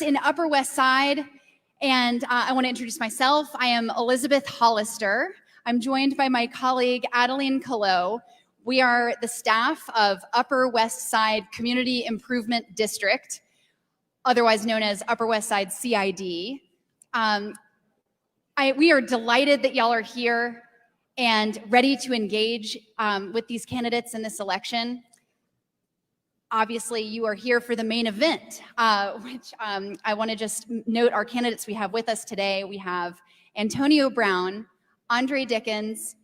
In Upper West Side, and I want to introduce myself. I am Elizabeth Hollister. I'm joined by my colleague Adeline Callot. We are the staff of Upper West Side Community Improvement District, otherwise known as Upper West Side CID. We are delighted that y'all are here and ready to engage with these candidates in this election. Obviously, you are here for the main event, which I want to just note our candidates we have with us today. We have Antonio Brown, Andre Dickens,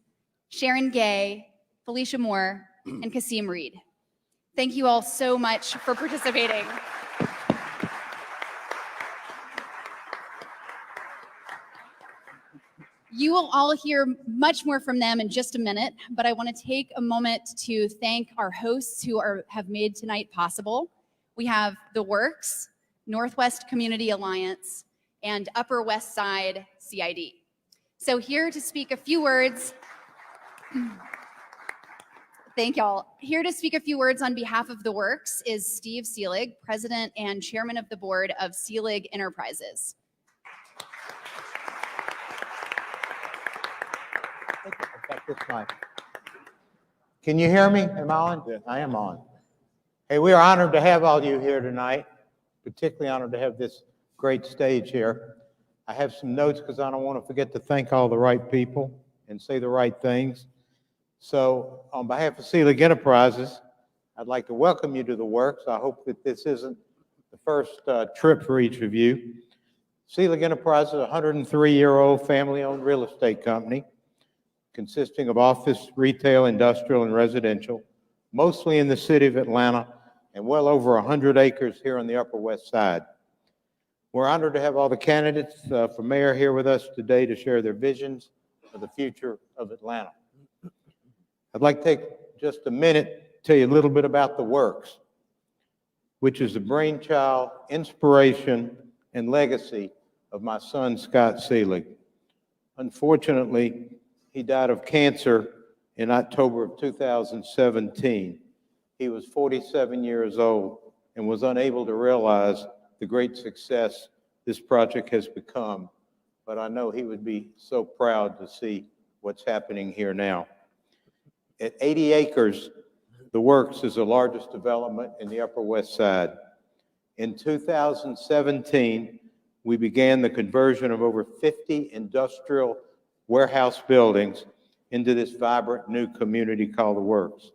Sharon Gay, Felicia Moore, and Kasim Reed. Thank you all so much for participating. You will all hear much more from them in just a minute, but I want to take a moment to thank our hosts who have made tonight possible. We have The Works, Northwest Community Alliance, and Upper West Side CID. So here to speak a few words, thank y'all. Here to speak a few words on behalf of The Works is Steve Seelig, President and Chairman of the Board of Seelig Enterprises. Can you hear me? Am I on? Yeah. I am on. Hey, we are honored to have all you here tonight, particularly honored to have this great stage here. I have some notes because I don't want to forget to thank all the right people and say the right things. So on behalf of Seelig Enterprises, I'd like to welcome you to The Works. I hope that this isn't the first trip for each of you. Seelig Enterprises is a 103-year-old family-owned real estate company consisting of office, retail, industrial, and residential, mostly in the city of Atlanta, and well over 100 acres here on the Upper West Side. We're honored to have all the candidates for mayor here with us today to share their visions of the future of Atlanta. I'd like to take just a minute to tell you a little bit about The Works, which is the brainchild, inspiration, and legacy of my son, Scott Seelig. Unfortunately, he died of cancer in October of 2017. He was 47 years old and was unable to realize the great success this project has become. But I know he would be so proud to see what's happening here now. At 80 acres, The Works is the largest development in the Upper West Side. In 2017, we began the conversion of over 50 industrial warehouse buildings into this vibrant new community called The Works.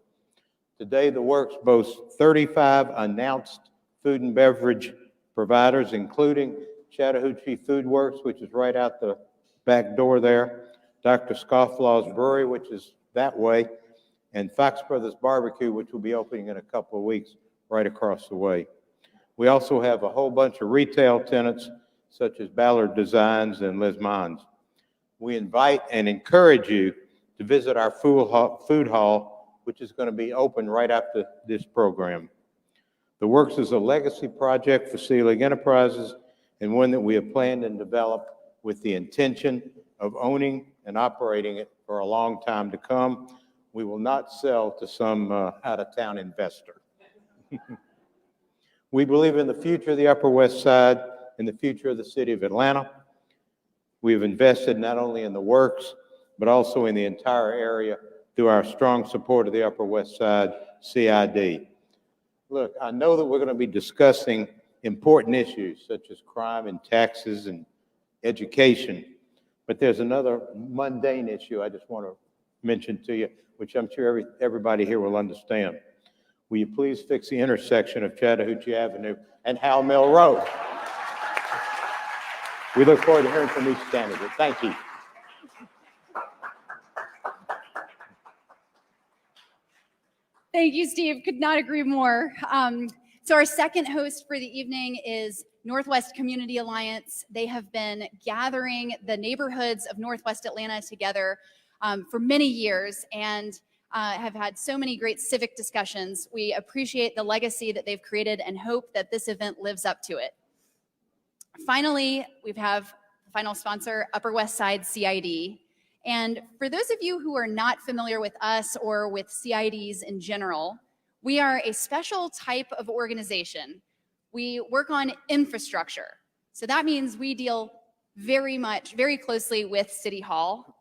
Today, The Works boasts 35 announced food and beverage providers, including Chattahoochee Food Works, which is right out the back door there, Dr. Scofflaw's Brewery, which is that way, and Fox Brothers Barbecue, which will be opening in a couple of weeks right across the way. We also have a whole bunch of retail tenants, such as Ballard Designs and Les Mons. We invite and encourage you to visit our food hall, which is going to be open right after this program. The Works is a legacy project for Seelig Enterprises and one that we have planned and developed with the intention of owning and operating it for a long time to come. We will not sell to some out-of-town investor. We believe in the future of the Upper West Side and the future of the city of Atlanta. We've invested not only in The Works, but also in the entire area through our strong support of the Upper West Side CID. Look, I know that we're going to be discussing important issues such as crime and taxes and education, but there's another mundane issue I just want to mention to you, which I'm sure everybody here will understand. Will you please fix the intersection of Chattahoochee Avenue and Howell Mill Road? We look forward to hearing from each candidate. Thank you. Thank you, Steve. Could not agree more. So our second host for the evening is Northwest Community Alliance. They have been gathering the neighborhoods of Northwest Atlanta together for many years and have had so many great civic discussions. We appreciate the legacy that they've created and hope that this event lives up to it. Finally, we have the final sponsor, Upper West Side CID. And for those of you who are not familiar with us or with CIDs in general, we are a special type of organization We work on infrastructure. So that means we deal very closely with City Hall.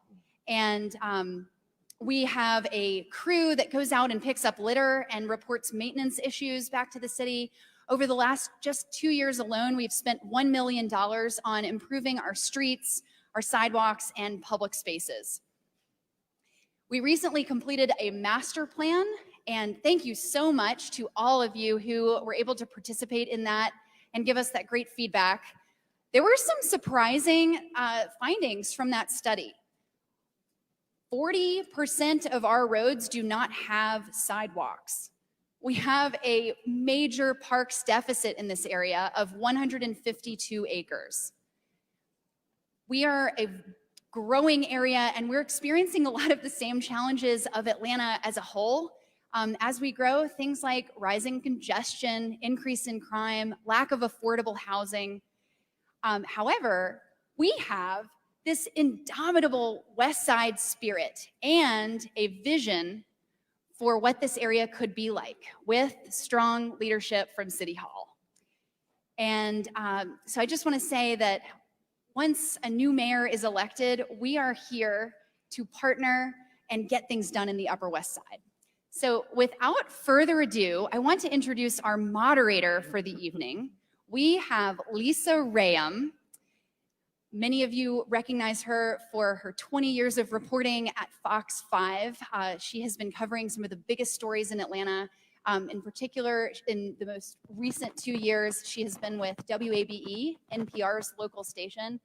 And we have a crew that goes out and picks up litter and reports maintenance issues back to the city. Over the last just 2 years alone, we've spent $1 million on improving our streets, our sidewalks, and public spaces. We recently completed a master plan, and thank you so much to all of you who were able to participate in that and give us that great feedback. There were some surprising findings from that study. 40% of our roads do not have sidewalks. We have a major parks deficit in this area of 152 acres. We are a growing area, and we're experiencing a lot of the same challenges of Atlanta as a whole. As we grow, things like rising congestion, increase in crime, lack of affordable housing. However, we have this indomitable West Side spirit and a vision for what this area could be like with strong leadership from City Hall. And so I just want to say that once a new mayor is elected, we are here to partner and get things done in the Upper West Side. So without further ado, I want to introduce our moderator for the evening. We have Lisa Rayam. Many of you recognize her for her 20 years of reporting at Fox 5. She has been covering some of the biggest stories in Atlanta. In particular, in the most recent 2 years, she has been with WABE, NPR's local station,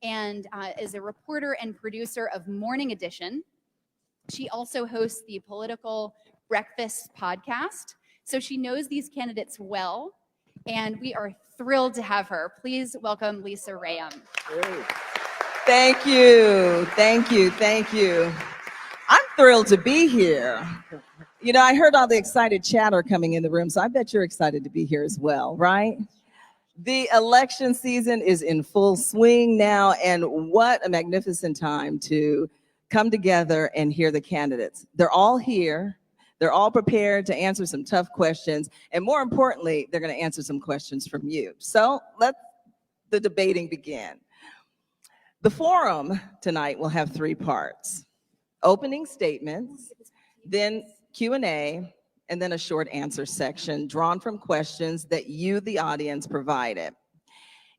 and is a reporter and producer of Morning Edition. She also hosts the Political Breakfast podcast, so she knows these candidates well, and we are thrilled to have her. Please welcome Lisa Rayam. Thank you, thank you, thank you. I'm thrilled to be here. You know, I heard all the excited chatter coming in the room, so I bet you're excited to be here as well, right? The election season is in full swing now, and what a magnificent time to come together and hear the candidates. They're all here. They're all prepared to answer some tough questions, and more importantly, they're going to answer some questions from you. So let the debating begin. The forum tonight will have 3 parts: opening statements, then Q&A, and then a short answer section drawn from questions that you, the audience, provided.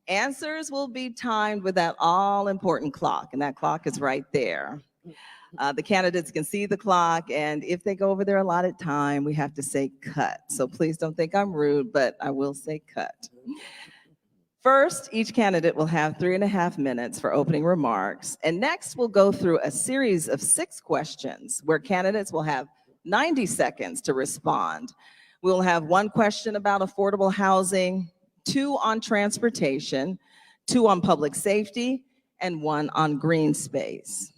Answers will be timed with that all-important clock, and that clock is right there. The candidates can see the clock, and if they go over their allotted time, we have to say cut. So please don't think I'm rude, but I will say cut. First, each candidate will have 3.5 minutes for opening remarks, and next we'll go through a series of 6 questions where candidates will have 90 seconds to respond. We'll have 1 question about affordable housing, 2 on transportation, 2 on public safety, and 1 on green space.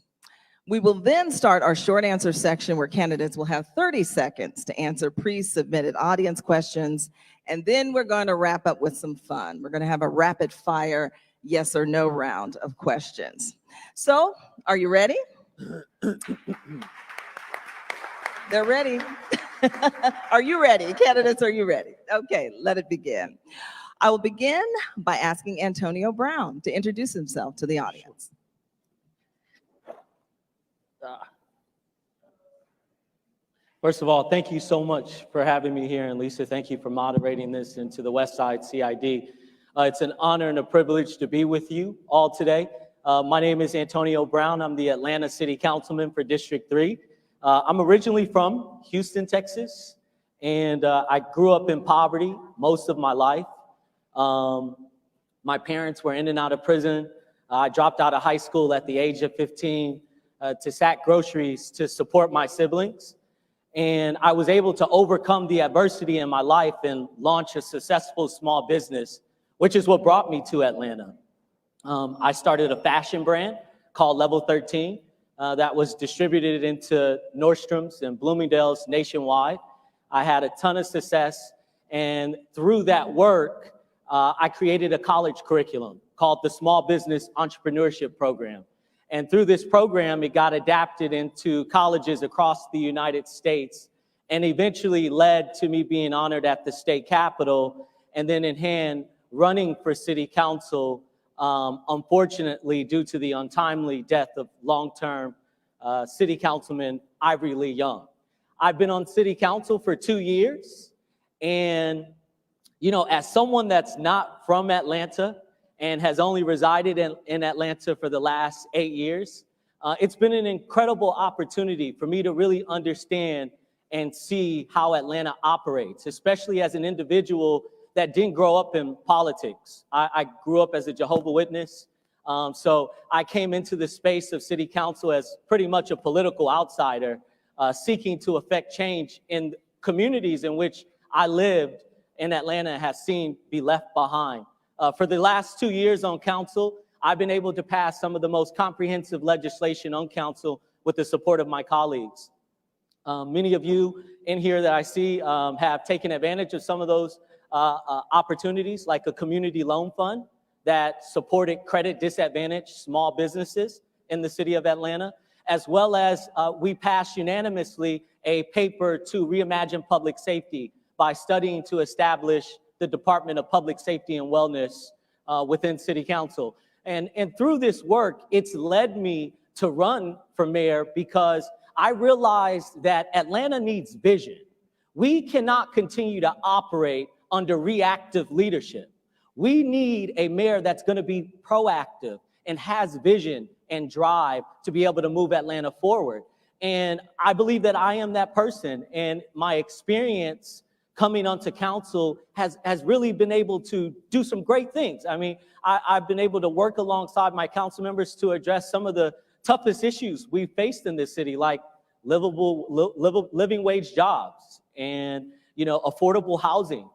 We will then start our short answer section where candidates will have 30 seconds to answer pre-submitted audience questions, and then we're going to wrap up with some fun. We're going to have a rapid fire yes or no round of questions. So, are you ready? They're ready. Are you ready? Candidates, are you ready? Okay, let it begin. I will begin by asking Antonio Brown to introduce himself to the audience. First of all, thank you so much for having me here, and Lisa, thank you for moderating this into the West Side CID. It's an honor and a privilege to be with you all today. My name is Antonio Brown. I'm the Atlanta City Councilman for District 3. I'm originally from Houston, Texas, and I grew up in poverty most of my life. My parents were in and out of prison. I dropped out of high school at the age of 15 to sack groceries to support my siblings. And I was able to overcome the adversity in my life and launch a successful small business, which is what brought me to Atlanta. I started a fashion brand called Level 13 that was distributed into Nordstrom's and Bloomingdale's nationwide. I had a ton of success, and through that work, I created a college curriculum called the Small Business Entrepreneurship Program. And through this program, it got adapted into colleges across the United States and eventually led to me being honored at the state capitol and then in hand running for city council, unfortunately, due to the untimely death of long-term city councilman Ivory Lee Young. I've been on city council for 2 years, and as someone that's not from Atlanta and has only resided in Atlanta for the last 8 years, it's been an incredible opportunity for me to really understand and see how Atlanta operates, especially as an individual that didn't grow up in politics. I grew up as a Jehovah's Witness, so I came into the space of city council as pretty much a political outsider, seeking to affect change in communities in which I lived in Atlanta has seen be left behind. For the last 2 years on council, I've been able to pass some of the most comprehensive legislation on council with the support of my colleagues. Many of you in here that I see have taken advantage of some of those opportunities, like a community loan fund that supported credit disadvantaged small businesses in the city of Atlanta, as well as we passed unanimously a paper to reimagine public safety by studying to establish the Department of Public Safety and Wellness within City Council. And through this work, it's led me to run for mayor because I realized that Atlanta needs vision. We cannot continue to operate under reactive leadership. We need a mayor that's going to be proactive and has vision and drive to be able to move Atlanta forward. And I believe that I am that person, and my experience coming onto council has really been able to do some great things. I mean, I've been able to work alongside my council members to address some of the toughest issues we faced in this city, like living wage jobs and affordable housing.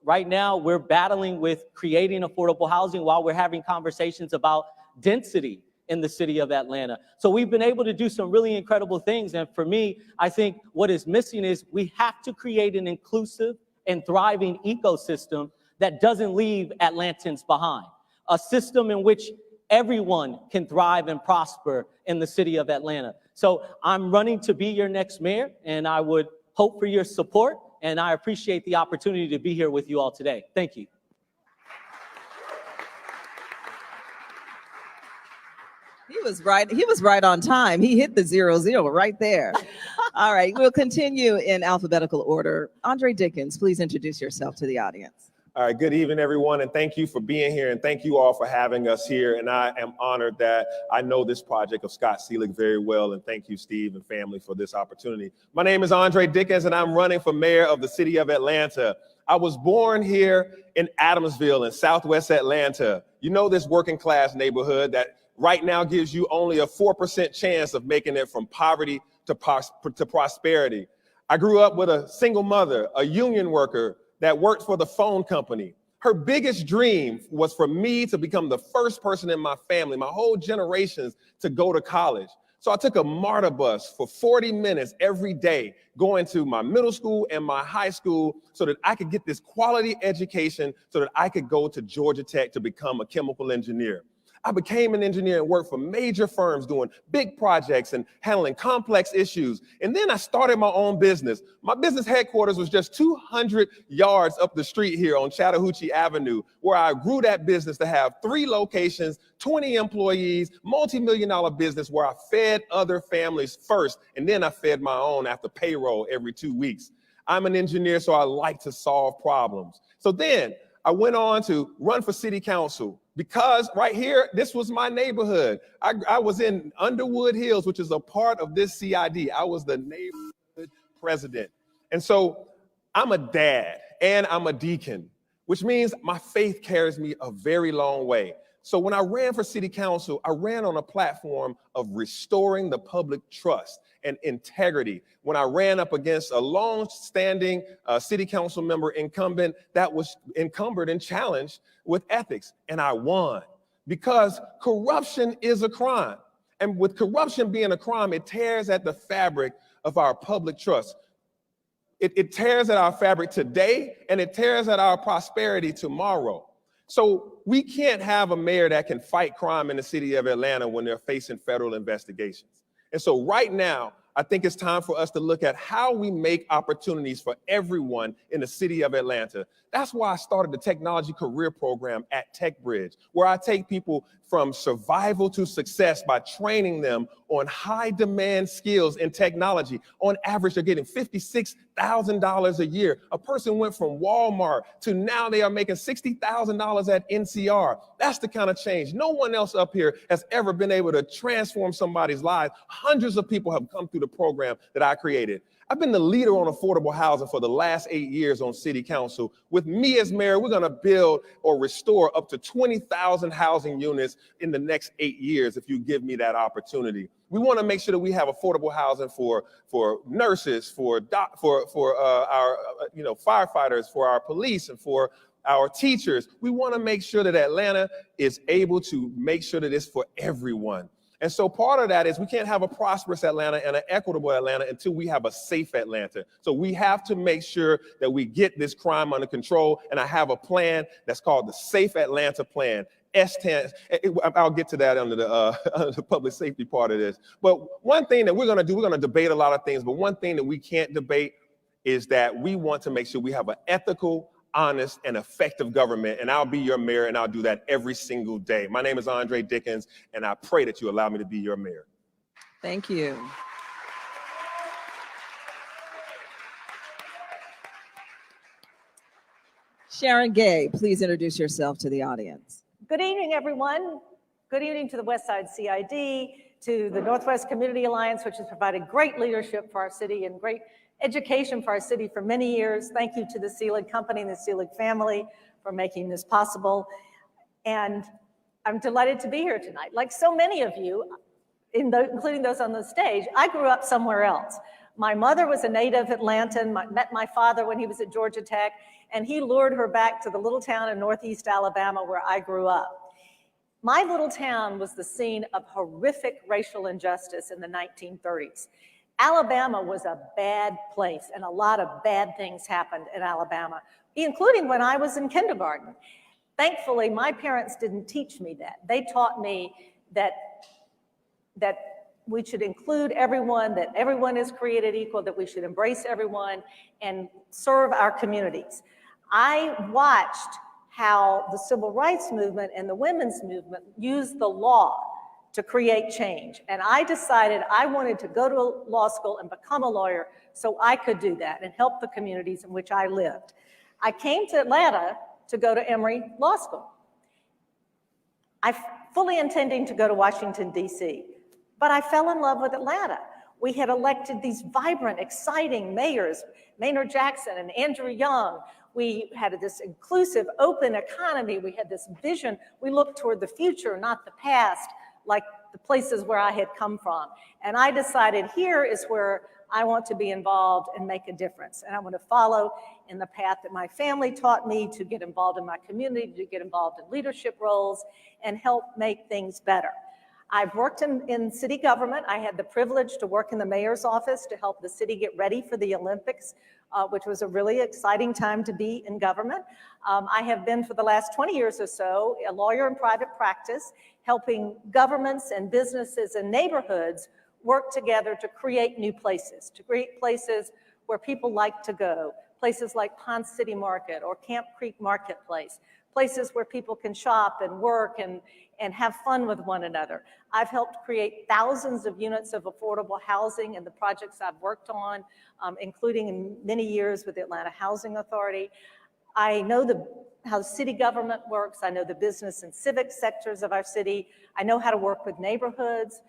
Right now we're battling with creating affordable housing while we're having conversations about density in the city of Atlanta. So we've been able to do some really incredible things. And for me, I think what is missing is we have to create an inclusive and thriving ecosystem that doesn't leave Atlantans behind. A system in which everyone can thrive and prosper in the city of Atlanta. So I'm running to be your next mayor, and I would hope for your support. And I appreciate the opportunity to be here with you all today. Thank you. He was right on time. He hit the 00 right there. All right, we'll continue in alphabetical order. Andre Dickens, please introduce yourself to the audience. All right, good evening, everyone, and thank you for being here, and thank you all for having us here. And I am honored that I know this project of Scott Seelig very well, and thank you, Steve and family, for this opportunity. My name is Andre Dickens, and I'm running for mayor of the city of Atlanta. I was born here in Adamsville in Southwest Atlanta. You know, this working class neighborhood that right now gives you only a 4% chance of making it from poverty to prosperity. I grew up with a single mother, a union worker that worked for the phone company. Her biggest dream was for me to become the first person in my family, my whole generations, to go to college. So I took a MARTA bus for 40 minutes every day, going to my middle school and my high school so that I could get this quality education so that I could go to Georgia Tech to become a chemical engineer. I became an engineer and worked for major firms doing big projects and handling complex issues. And then I started my own business. My business headquarters was just 200 yards up the street here on Chattahoochee Avenue, where I grew that business to have 3 locations, 20 employees, multi-million-dollar business where I fed other families first, and then I fed my own after payroll every 2 weeks. I'm an engineer, so I like to solve problems. So then I went on to run for city council. Because right here, this was my neighborhood. I was in Underwood Hills, which is a part of this CID. I was the neighborhood president. And so I'm a dad and I'm a deacon, which means my faith carries me a very long way. So when I ran for city council, I ran on a platform of restoring the public trust and integrity. When I ran up against a long-standing city council member incumbent that was encumbered and challenged with ethics, and I won because corruption is a crime. And with corruption being a crime, it tears at the fabric of our public trust. It tears at our fabric today, and it tears at our prosperity tomorrow. So we can't have a mayor that can fight crime in the city of Atlanta when they're facing federal investigations. And so right now, I think it's time for us to look at how we make opportunities for everyone in the city of Atlanta. That's why I started the Technology Career Program at TechBridge, where I take people from survival to success by training them on high demand skills in technology. On average, they're getting $56,000 a year. A person went from Walmart to now they are making $60,000 at NCR. That's the kind of change. No one else up here has ever been able to transform somebody's life. Hundreds of people have come through the program that I created. I've been the leader on affordable housing for the last 8 years on city council. With me as mayor, we're going to build or restore up to 20,000 housing units in the next 8 years if you give me that opportunity. We want to make sure that we have affordable housing for nurses, for our firefighters, for our police, and for our teachers. We want to make sure that Atlanta is able to make sure that it's for everyone. And so part of that is we can't have a prosperous Atlanta and an equitable Atlanta until we have a safe Atlanta. So we have to make sure that we get this crime under control. And I have a plan that's called the Safe Atlanta Plan. S10, I'll get to that under the public safety part of this. But one thing that we're going to do, we're going to debate a lot of things, but one thing that we can't debate is that we want to make sure we have an ethical, honest, and effective government, and I'll be your mayor, and I'll do that every single day. My name is Andre Dickens, and I pray that you allow me to be your mayor. Thank you. Sharon Gay, please introduce yourself to the audience. Good evening, everyone. Good evening to the West Side CID, to the Northwest Community Alliance, which has provided great leadership for our city and great education for our city for many years. Thank you to the Seelig Company and the Seelig family for making this possible. And I'm delighted to be here tonight. Like so many of you, including those on the stage, I grew up somewhere else. My mother was a native Atlantan, met my father when he was at Georgia Tech, and he lured her back to the little town in Northeast Alabama where I grew up. My little town was the scene of horrific racial injustice in the 1930s. Alabama was a bad place, and a lot of bad things happened in Alabama, including when I was in kindergarten. Thankfully, my parents didn't teach me that. They taught me that we should include everyone, that everyone is created equal, that we should embrace everyone and serve our communities. I watched how the civil rights movement and the women's movement used the law to create change. And I decided I wanted to go to law school and become a lawyer so I could do that and help the communities in which I lived. I came to Atlanta to go to Emory Law School. I fully intending to go to Washington, D.C., but I fell in love with Atlanta. We had elected these vibrant, exciting mayors, Maynard Jackson and Andrew Young. We had this inclusive, open economy. We had this vision. We looked toward the future, not the past, like the places where I had come from. And I decided here is where I want to be involved and make a difference. And I want to follow in the path that my family taught me to get involved in my community, to get involved in leadership roles, and help make things better. I've worked in city government. I had the privilege to work in the mayor's office to help the city get ready for the Olympics, which was a really exciting time to be in government. I have been for the last 20 years or so a lawyer in private practice, helping governments and businesses and neighborhoods work together to create new places, to create places where people like to go, places like Ponce City Market or Camp Creek Marketplace, places where people can shop and work and have fun with one another. I've helped create thousands of units of affordable housing in the projects I've worked on, including in many years with the Atlanta Housing Authority. I know how city government works. I know the business and civic sectors of our city. I know how to work with neighborhoods.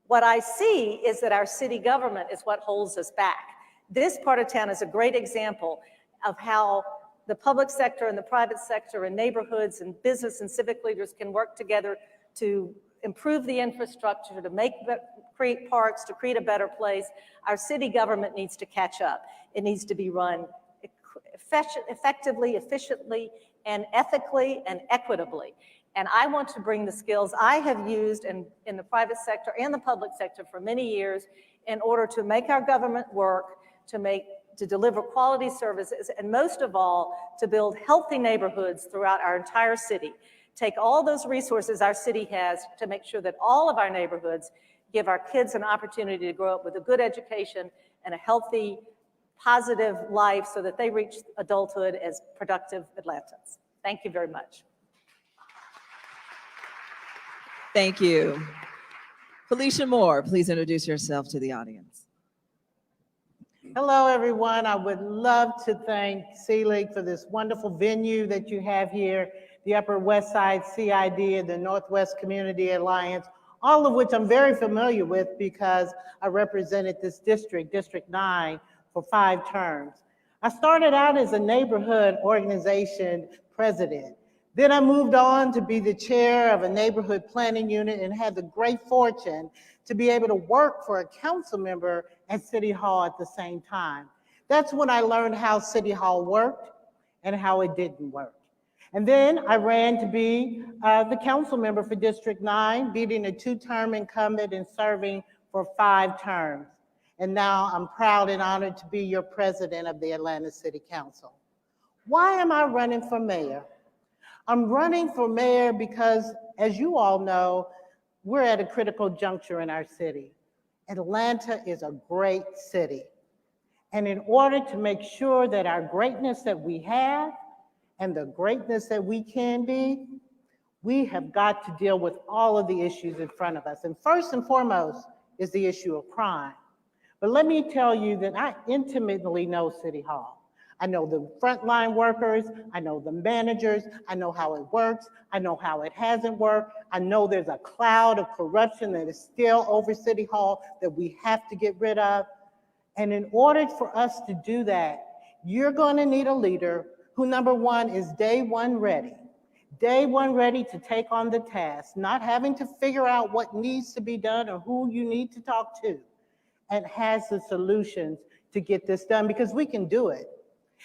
What I see is that our city government is what holds us back. This part of town is a great example of how the public sector and the private sector and neighborhoods and business and civic leaders can work together to improve the infrastructure, to create parks, to create a better place. Our city government needs to catch up. It needs to be run effectively, efficiently, and ethically and equitably. And I want to bring the skills I have used in the private sector and the public sector for many years in order to make our government work, to deliver quality services, and most of all, to build healthy neighborhoods throughout our entire city. Take all those resources our city has to make sure that all of our neighborhoods give our kids an opportunity to grow up with a good education and a healthy, positive life so that they reach adulthood as productive Atlantans. Thank you very much. Thank you. Felicia Moore, please introduce yourself to the audience. Hello, everyone. I would love to thank CLEAG for this wonderful venue that you have here, the Upper West Side CID and the Northwest Community Alliance, all of which I'm very familiar with because I represented this district, District 9, for 5 terms. I started out as a neighborhood organization president. Then I moved on to be the chair of a neighborhood planning unit and had the great fortune to be able to work for a council member at City Hall at the same time. That's when I learned how City Hall worked and how it didn't work. And then I ran to be the council member for District 9, beating a 2-term incumbent and serving for 5 terms. And now I'm proud and honored to be your president of the Atlanta City Council. Why am I running for mayor? I'm running for mayor because, as you all know, we're at a critical juncture in our city. Atlanta is a great city. And in order to make sure that our greatness that we have and the greatness that we can be, we have got to deal with all of the issues in front of us. And first and foremost is the issue of crime. But let me tell you that I intimately know City Hall. I know the frontline workers, I know the managers, I know how it works, I know how it hasn't worked. I know there's a cloud of corruption that is still over City Hall that we have to get rid of. And in order for us to do that, you're going to need a leader who, number one, is day one ready to take on the task, not having to figure out what needs to be done or who you need to talk to, and has the solutions to get this done, because we can do it.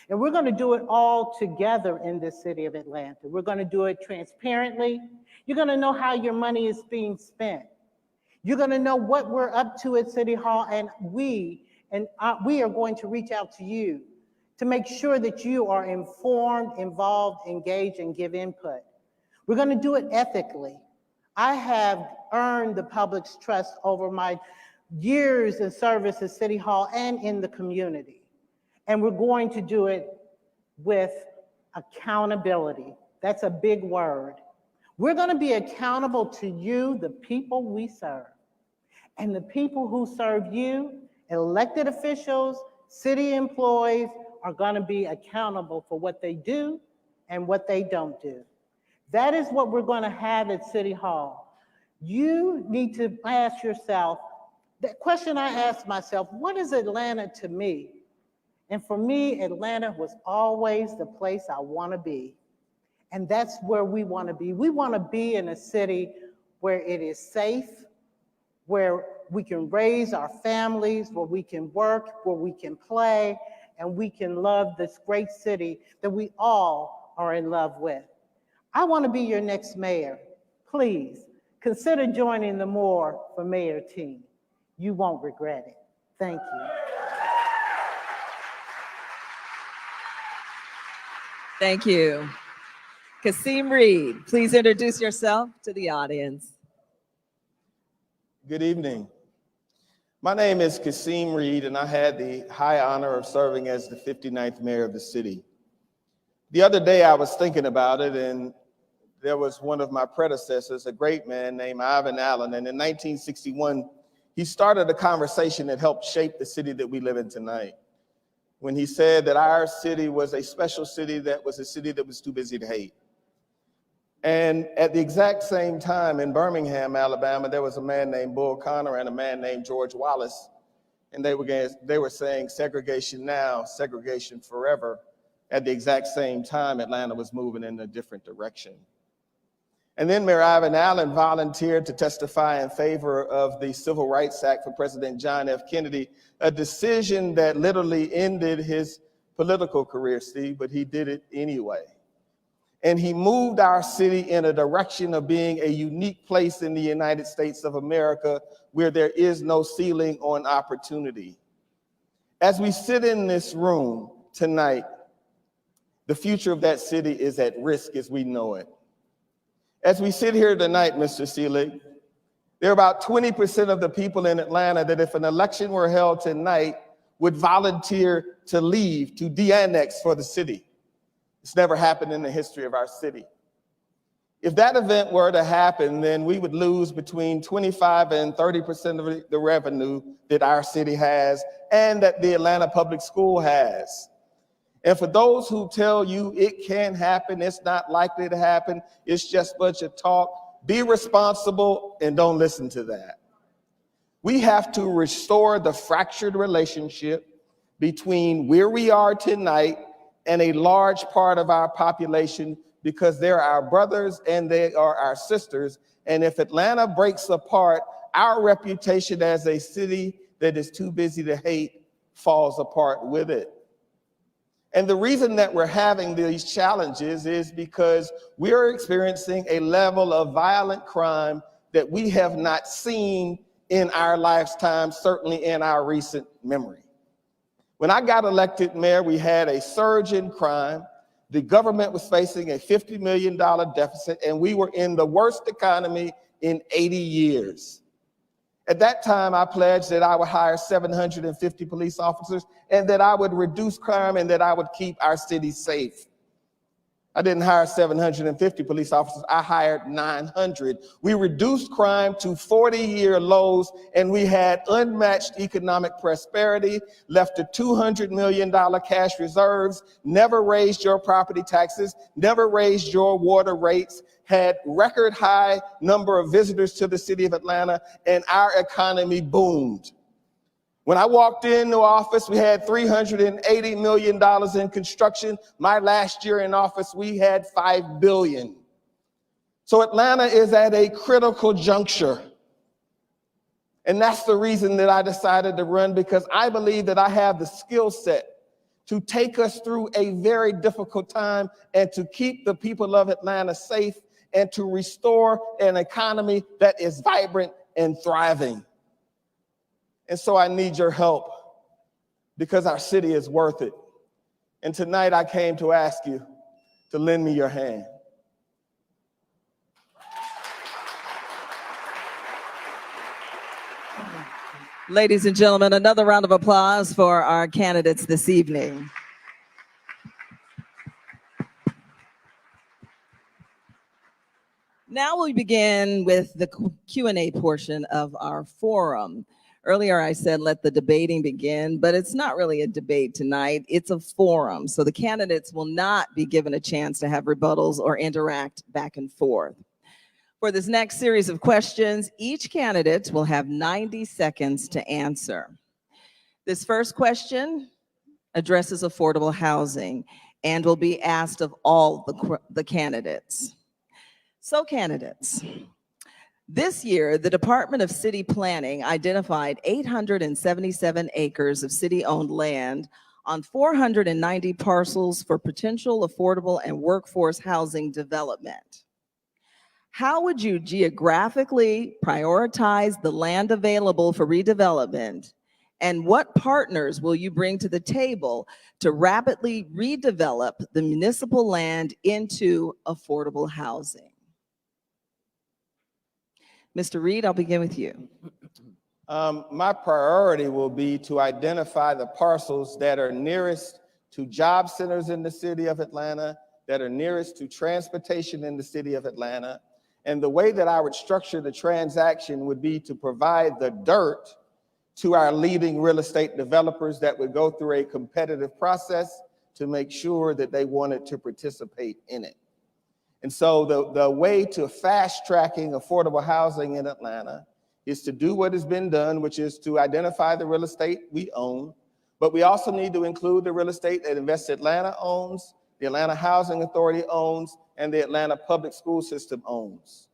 And we're going to do it all together in this city of Atlanta. We're going to do it transparently. You're going to know how your money is being spent. You're going to know what we're up to at City Hall, and we are going to reach out to you to make sure that you are informed, involved, engaged, and give input. We're going to do it ethically. I have earned the public's trust over my years in service at City Hall and in the community. And we're going to do it with accountability. That's a big word. We're going to be accountable to you, the people we serve. And the people who serve you, elected officials, city employees, are going to be accountable for what they do and what they don't do. That is what we're going to have at City Hall. You need to ask yourself, that question I asked myself, what is Atlanta to me? And for me, Atlanta was always the place I want to be. And that's where we want to be. We want to be in a city where it is safe, where we can raise our families, where we can work, where we can play, and we can love this great city that we all are in love with. I want to be your next mayor. Please consider joining the More for Mayor team. You won't regret it. Thank you. Thank you. Kasim Reed, please introduce yourself to the audience. Good evening. My name is Kasim Reed, and I had the high honor of serving as the 59th mayor of the city. The other day I was thinking about it, and there was one of my predecessors, a great man named Ivan Allen, and in 1961, he started a conversation that helped shape the city that we live in tonight, when he said that our city was a special city, that was a city that was too busy to hate. And at the exact same time in Birmingham, Alabama, there was a man named Bull Connor and a man named George Wallace, and they were saying segregation now, segregation forever. At the exact same time, Atlanta was moving in a different direction. And then Mayor Ivan Allen volunteered to testify in favor of the Civil Rights Act for President John F. Kennedy, a decision that literally ended his political career, Steve, but he did it anyway. And he moved our city in a direction of being a unique place in the United States of America where there is no ceiling on opportunity. As we sit in this room tonight, the future of that city is at risk as we know it. As we sit here tonight, Mr. Seelig, There are about 20% of the people in Atlanta that if an election were held tonight would volunteer to leave, to de-annex for the city. It's never happened in the history of our city. If that event were to happen, then we would lose between 25 and 30% of the revenue that our city has and that the Atlanta Public School has. And for those who tell you it can happen, it's not likely to happen, it's just a bunch of talk, be responsible and don't listen to that. We have to restore the fractured relationship between where we are tonight and a large part of our population, because they're our brothers and they are our sisters. And if Atlanta breaks apart, our reputation as a city that is too busy to hate falls apart with it. And the reason that we're having these challenges is because we're experiencing a level of violent crime that we have not seen in our lifetime, certainly in our recent memory. When I got elected mayor, we had a surge in crime. The government was facing a $50 million deficit, and we were in the worst economy in 80 years. At that time, I pledged that I would hire 750 police officers and that I would reduce crime and that I would keep our city safe. I didn't hire 750 police officers, I hired 900. We reduced crime to 40-year lows, and we had unmatched economic prosperity, left a $200 million cash reserves, never raised your property taxes, never raised your water rates, had record high number of visitors to the city of Atlanta, and our economy boomed. When I walked into office, we had $380 million in construction. My last year in office, we had $5 billion. So Atlanta is at a critical juncture. And that's the reason that I decided to run, because I believe that I have the skill set to take us through a very difficult time and to keep the people of Atlanta safe and to restore an economy that is vibrant and thriving. And so I need your help, because our city is worth it. And tonight I came to ask you to lend me your hand. Ladies and gentlemen, another round of applause for our candidates this evening. Now we begin with the Q&A portion of our forum. Earlier I said let the debating begin, but it's not really a debate tonight, it's a forum. So the candidates will not be given a chance to have rebuttals or interact back and forth. For this next series of questions, each candidate will have 90 seconds to answer. This first question addresses affordable housing and will be asked of all the candidates. So candidates, this year, the Department of City Planning identified 877 acres of city-owned land on 490 parcels for potential affordable and workforce housing development. How would you geographically prioritize the land available for redevelopment, and what partners will you bring to the table to rapidly redevelop the municipal land into affordable housing? Mr. Reed, I'll begin with you. My priority will be to identify the parcels that are nearest to job centers in the city of Atlanta, that are nearest to transportation in the city of Atlanta. And the way that I would structure the transaction would be to provide the dirt to our leading real estate developers that would go through a competitive process to make sure that they wanted to participate in it. And so the way to fast tracking affordable housing in Atlanta is to do what has been done, which is to identify the real estate we own, but we also need to include the real estate that Invest Atlanta owns, the Atlanta Housing Authority owns, and the Atlanta Public School System owns.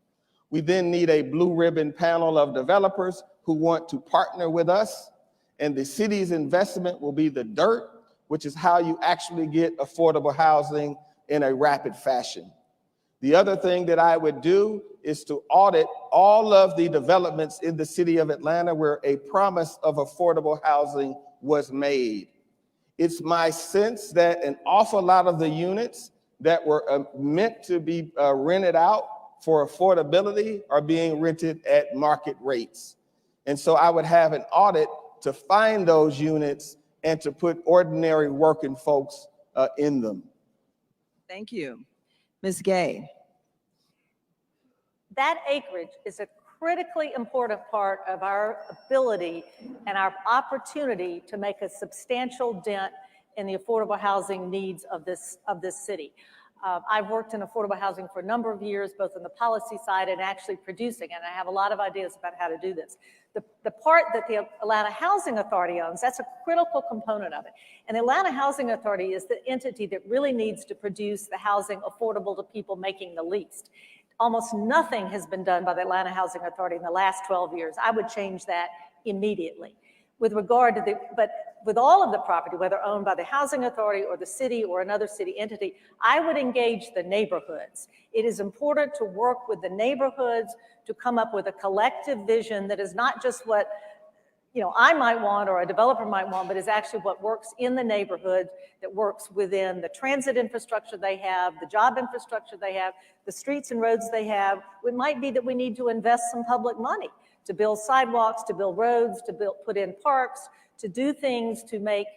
We then need a blue ribbon panel of developers who want to partner with us, and the city's investment will be the dirt, which is how you actually get affordable housing in a rapid fashion. The other thing that I would do is to audit all of the developments in the city of Atlanta where a promise of affordable housing was made. It's my sense that an awful lot of the units that were meant to be rented out for affordability are being rented at market rates. And so I would have an audit to find those units and to put ordinary working folks in them. Thank you. Ms. Gay. That acreage is a critically important part of our ability and our opportunity to make a substantial dent in the affordable housing needs of this city. I've worked in affordable housing for a number of years, both on the policy side and actually producing, and I have a lot of ideas about how to do this. The part that the Atlanta Housing Authority owns, that's a critical component of it. And the Atlanta Housing Authority is the entity that really needs to produce the housing affordable to people making the least. Almost nothing has been done by the Atlanta Housing Authority in the last 12 years. I would change that immediately. With regard to but with all of the property, whether owned by the housing authority or the city or another city entity, I would engage the neighborhoods. It is important to work with the neighborhoods to come up with a collective vision that is not just what I might want or a developer might want, but is actually what works in the neighborhood, that works within the transit infrastructure they have, the job infrastructure they have, the streets and roads they have. It might be that we need to invest some public money to build sidewalks, to build roads, to put in parks, to do things to make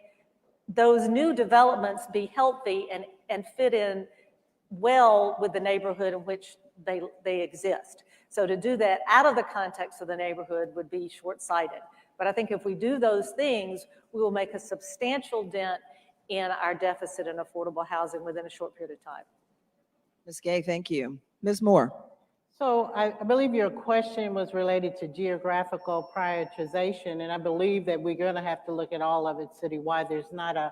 those new developments be healthy and fit in well with the neighborhood in which they exist. So to do that out of the context of the neighborhood would be short-sighted. But I think if we do those things, we will make a substantial dent in our deficit in affordable housing within a short period of time. Ms. Gay, thank you. Ms. Moore. So I believe your question was related to geographical prioritization, and I believe that we're going to have to look at all of it citywide. There's not an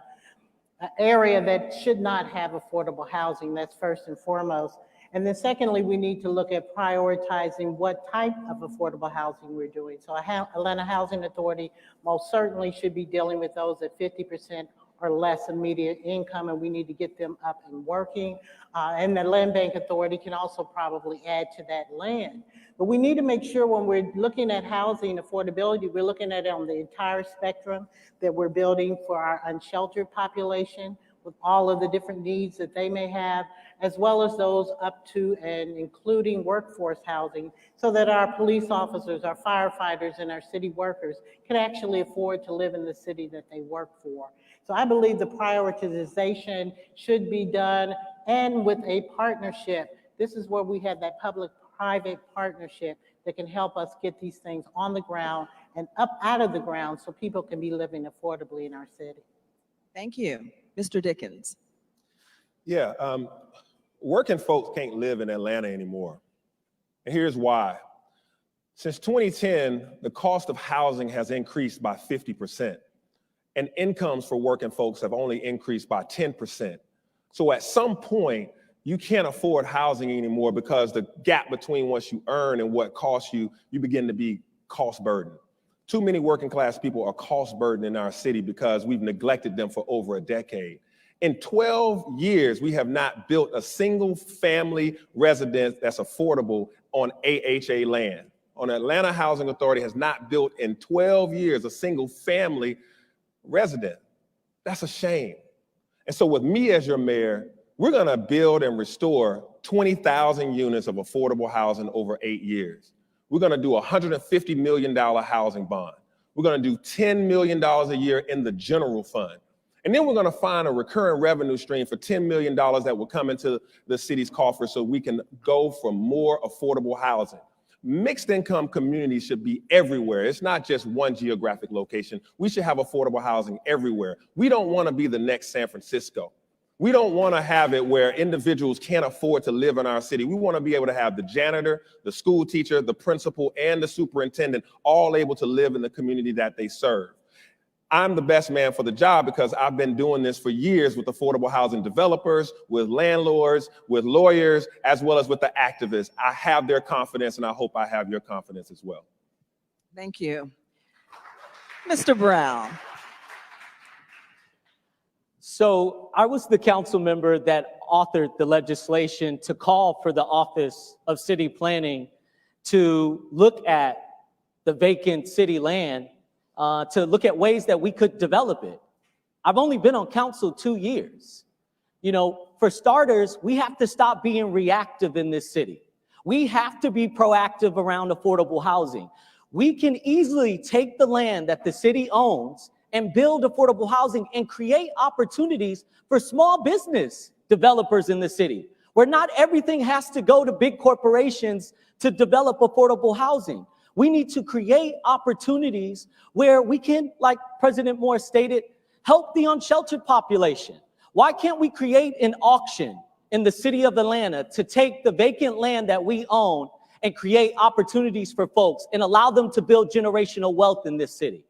area that should not have affordable housing. That's first and foremost. And then secondly, we need to look at prioritizing what type of affordable housing we're doing. So Atlanta Housing Authority most certainly should be dealing with those at 50% or less immediate income, and we need to get them up and working. And the Land Bank Authority can also probably add to that land. But we need to make sure when we're looking at housing affordability, we're looking at it on the entire spectrum, that we're building for our unsheltered population with all of the different needs that they may have, as well as those up to and including workforce housing, so that our police officers, our firefighters, and our city workers can actually afford to live in the city that they work for. So I believe the prioritization should be done, and with a partnership. This is where we have that public-private partnership that can help us get these things on the ground and up out of the ground so people can be living affordably in our city. Thank you. Mr. Dickens. Yeah, working folks can't live in Atlanta anymore. And here's why. Since 2010, the cost of housing has increased by 50%, and incomes for working folks have only increased by 10%. So at some point, you can't afford housing anymore because the gap between what you earn and what costs you begin to be cost burden. Too many working class people are cost burden in our city because we've neglected them for over a decade. In 12 years, we have not built a single family residence that's affordable on AHA land. On Atlanta Housing Authority has not built in 12 years a single family resident. That's a shame. And so with me as your mayor, we're gonna build and restore 20,000 units of affordable housing over 8 years. We're gonna do a $150 million housing bond. We're gonna do $10 million a year in the general fund. And then we're gonna find a recurring revenue stream for $10 million that will come into the city's coffers so we can go for more affordable housing. Mixed income communities should be everywhere. It's not just one geographic location. We should have affordable housing everywhere. We don't want to be the next San Francisco. We don't want to have it where individuals can't afford to live in our city. We want to be able to have the janitor, the school teacher, the principal, and the superintendent all able to live in the community that they serve. I'm the best man for the job because I've been doing this for years with affordable housing developers, with landlords, with lawyers, as well as with the activists. I have their confidence, and I hope I have your confidence as well. Thank you. Mr. Brown. So I was the council member that authored the legislation to call for the Office of City Planning to look at the vacant city land, to look at ways that we could develop it. I've only been on council 2 years. You know, for starters, we have to stop being reactive in this city. We have to be proactive around affordable housing. We can easily take the land that the city owns and build affordable housing and create opportunities for small business developers in the city, where not everything has to go to big corporations to develop affordable housing. We need to create opportunities where we can, like President Moore stated, help the unsheltered population. Why can't we create an auction in the city of Atlanta to take the vacant land that we own and create opportunities for folks and allow them to build generational wealth in this city?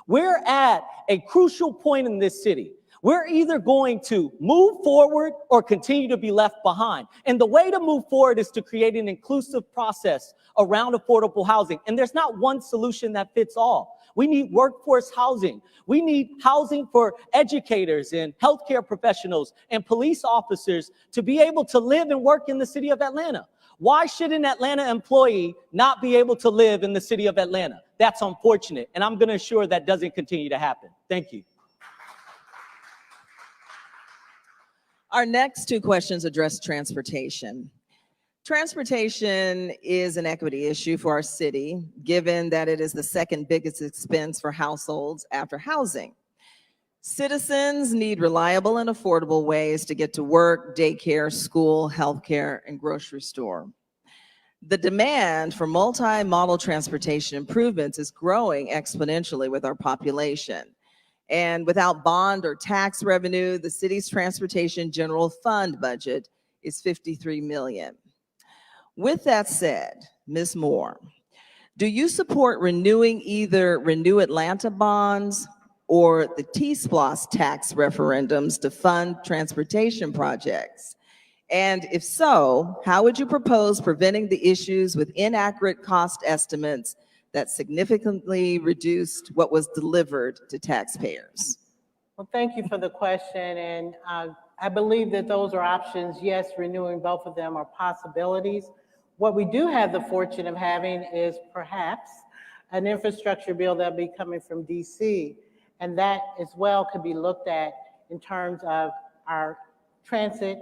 We're at a crucial point in this city. We're either going to move forward or continue to be left behind. And the way to move forward is to create an inclusive process around affordable housing. And there's not one solution that fits all. We need workforce housing. We need housing for educators and healthcare professionals and police officers to be able to live and work in the city of Atlanta. Why should an Atlanta employee not be able to live in the city of Atlanta? That's unfortunate, and I'm going to ensure that doesn't continue to happen. Thank you. Our next two questions address transportation. Transportation is an equity issue for our city, given that it is the second biggest expense for households after housing. Citizens need reliable and affordable ways to get to work, daycare, school, healthcare, and grocery store. The demand for multi-modal transportation improvements is growing exponentially with our population. And without bond or tax revenue, the city's transportation general fund budget is $53 million. With that said, Ms. Moore, do you support renewing either Renew Atlanta bonds or the T-SPLOST tax referendums to fund transportation projects? And if so, how would you propose preventing the issues with inaccurate cost estimates that significantly reduced what was delivered to taxpayers? Well, thank you for the question. And I believe that those are options. Yes, renewing both of them are possibilities. What we do have the fortune of having is perhaps an infrastructure bill that'll be coming from DC. And that as well could be looked at in terms of our transit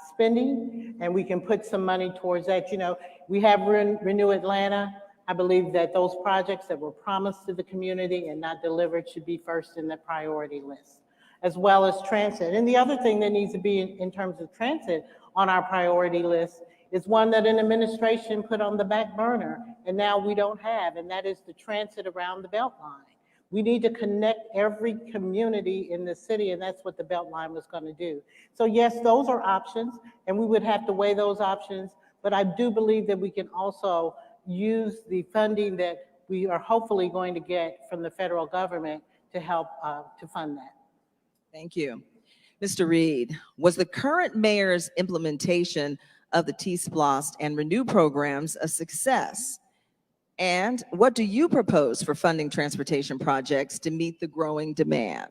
spending, and we can put some money towards that. You know, we have Renew Atlanta. I believe that those projects that were promised to the community and not delivered should be first in the priority list, as well as transit. And the other thing that needs to be in terms of transit on our priority list is one that an administration put on the back burner and now we don't have, and that is the transit around the Beltline. We need to connect every community in the city, and that's what the Beltline was going to do. So yes, those are options, and we would have to weigh those options, but I do believe that we can also use the funding that we are hopefully going to get from the federal government to help to fund that. Thank you. Mr. Reed, was the current mayor's implementation of the T-SPLOST and Renew programs a success? And what do you propose for funding transportation projects to meet the growing demand?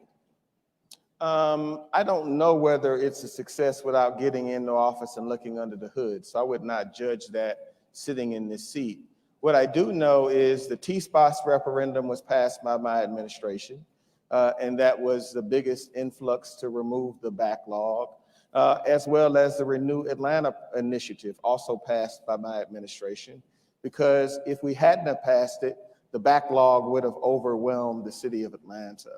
I don't know whether it's a success without getting in the office and looking under the hood, so I would not judge that sitting in this seat. What I do know is the T-SPLOST referendum was passed by my administration, and that was the biggest influx to remove the backlog, as well as the Renew Atlanta initiative, also passed by my administration, because if we hadn't have passed it, the backlog would have overwhelmed the city of Atlanta.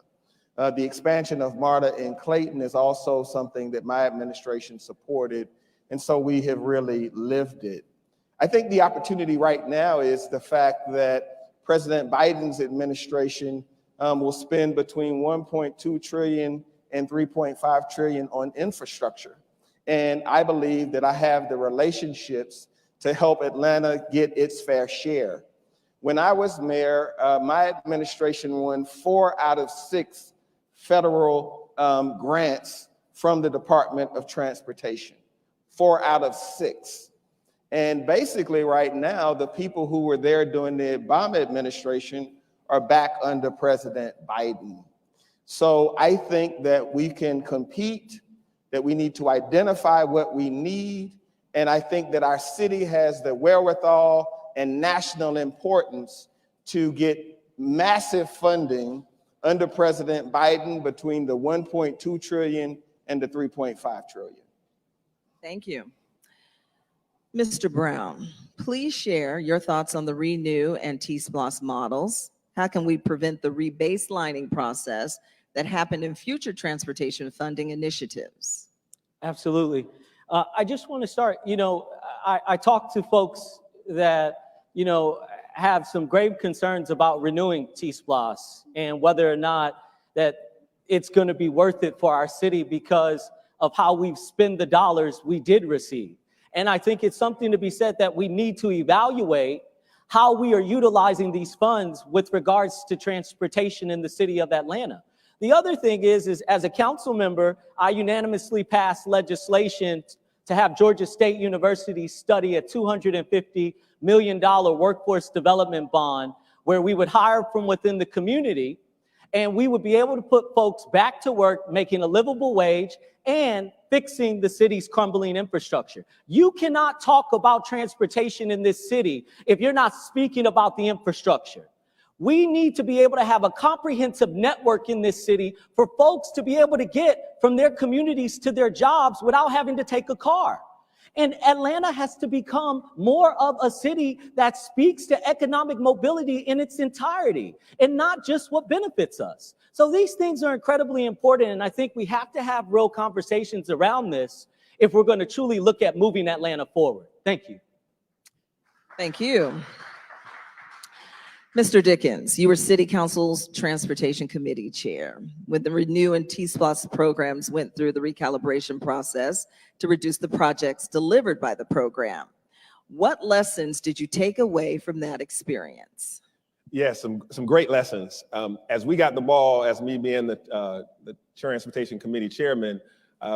The expansion of MARTA in Clayton is also something that my administration supported, and so we have really lived it. I think the opportunity right now is the fact that President Biden's administration will spend between 1.2 trillion and 3.5 trillion on infrastructure. And I believe that I have the relationships to help Atlanta get its fair share. When I was mayor, my administration won 4 out of 6 federal grants from the Department of Transportation, 4 out of 6. And basically right now, the people who were there during the Obama administration are back under President Biden. So I think that we can compete, that we need to identify what we need, and I think that our city has the wherewithal and national importance to get massive funding under President Biden between the 1.2 trillion and the 3.5 trillion. Thank you. Mr. Brown, please share your thoughts on the Renew and T-SPLOS models. How can we prevent the rebaselining process that happened in future transportation funding initiatives? Absolutely. I just want to start, I talk to folks that, have some grave concerns about renewing T-SPLOS and whether or not that it's going to be worth it for our city because of how we've spent the dollars we did receive. And I think it's something to be said that we need to evaluate how we are utilizing these funds with regards to transportation in the city of Atlanta. The other thing is as a council member, I unanimously passed legislation to have Georgia State University study a $250 million workforce development bond where we would hire from within the community and we would be able to put folks back to work, making a livable wage and fixing the city's crumbling infrastructure. You cannot talk about transportation in this city if you're not speaking about the infrastructure. We need to be able to have a comprehensive network in this city for folks to be able to get from their communities to their jobs without having to take a car. And Atlanta has to become more of a city that speaks to economic mobility in its entirety and not just what benefits us. So these things are incredibly important, and I think we have to have real conversations around this if we're going to truly look at moving Atlanta forward. Thank you. Thank you. Mr. Dickens, you were City Council's Transportation Committee Chair. When the Renew and T-SPLOS programs went through the recalibration process to reduce the projects delivered by the program, what lessons did you take away from that experience? Yes, some great lessons. As we got the ball, as me being the Transportation Committee Chairman,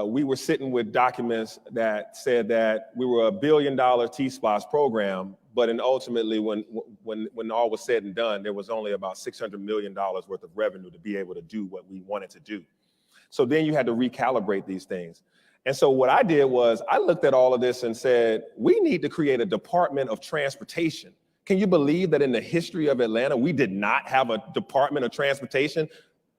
we were sitting with documents that said that we were $1 billion T-SPLOS program, but ultimately, when all was said and done, there was only about $600 million worth of revenue to be able to do what we wanted to do. So then you had to recalibrate these things. And so what I did was I looked at all of this and said, we need to create a Department of Transportation. Can you believe that in the history of Atlanta, we did not have a Department of Transportation?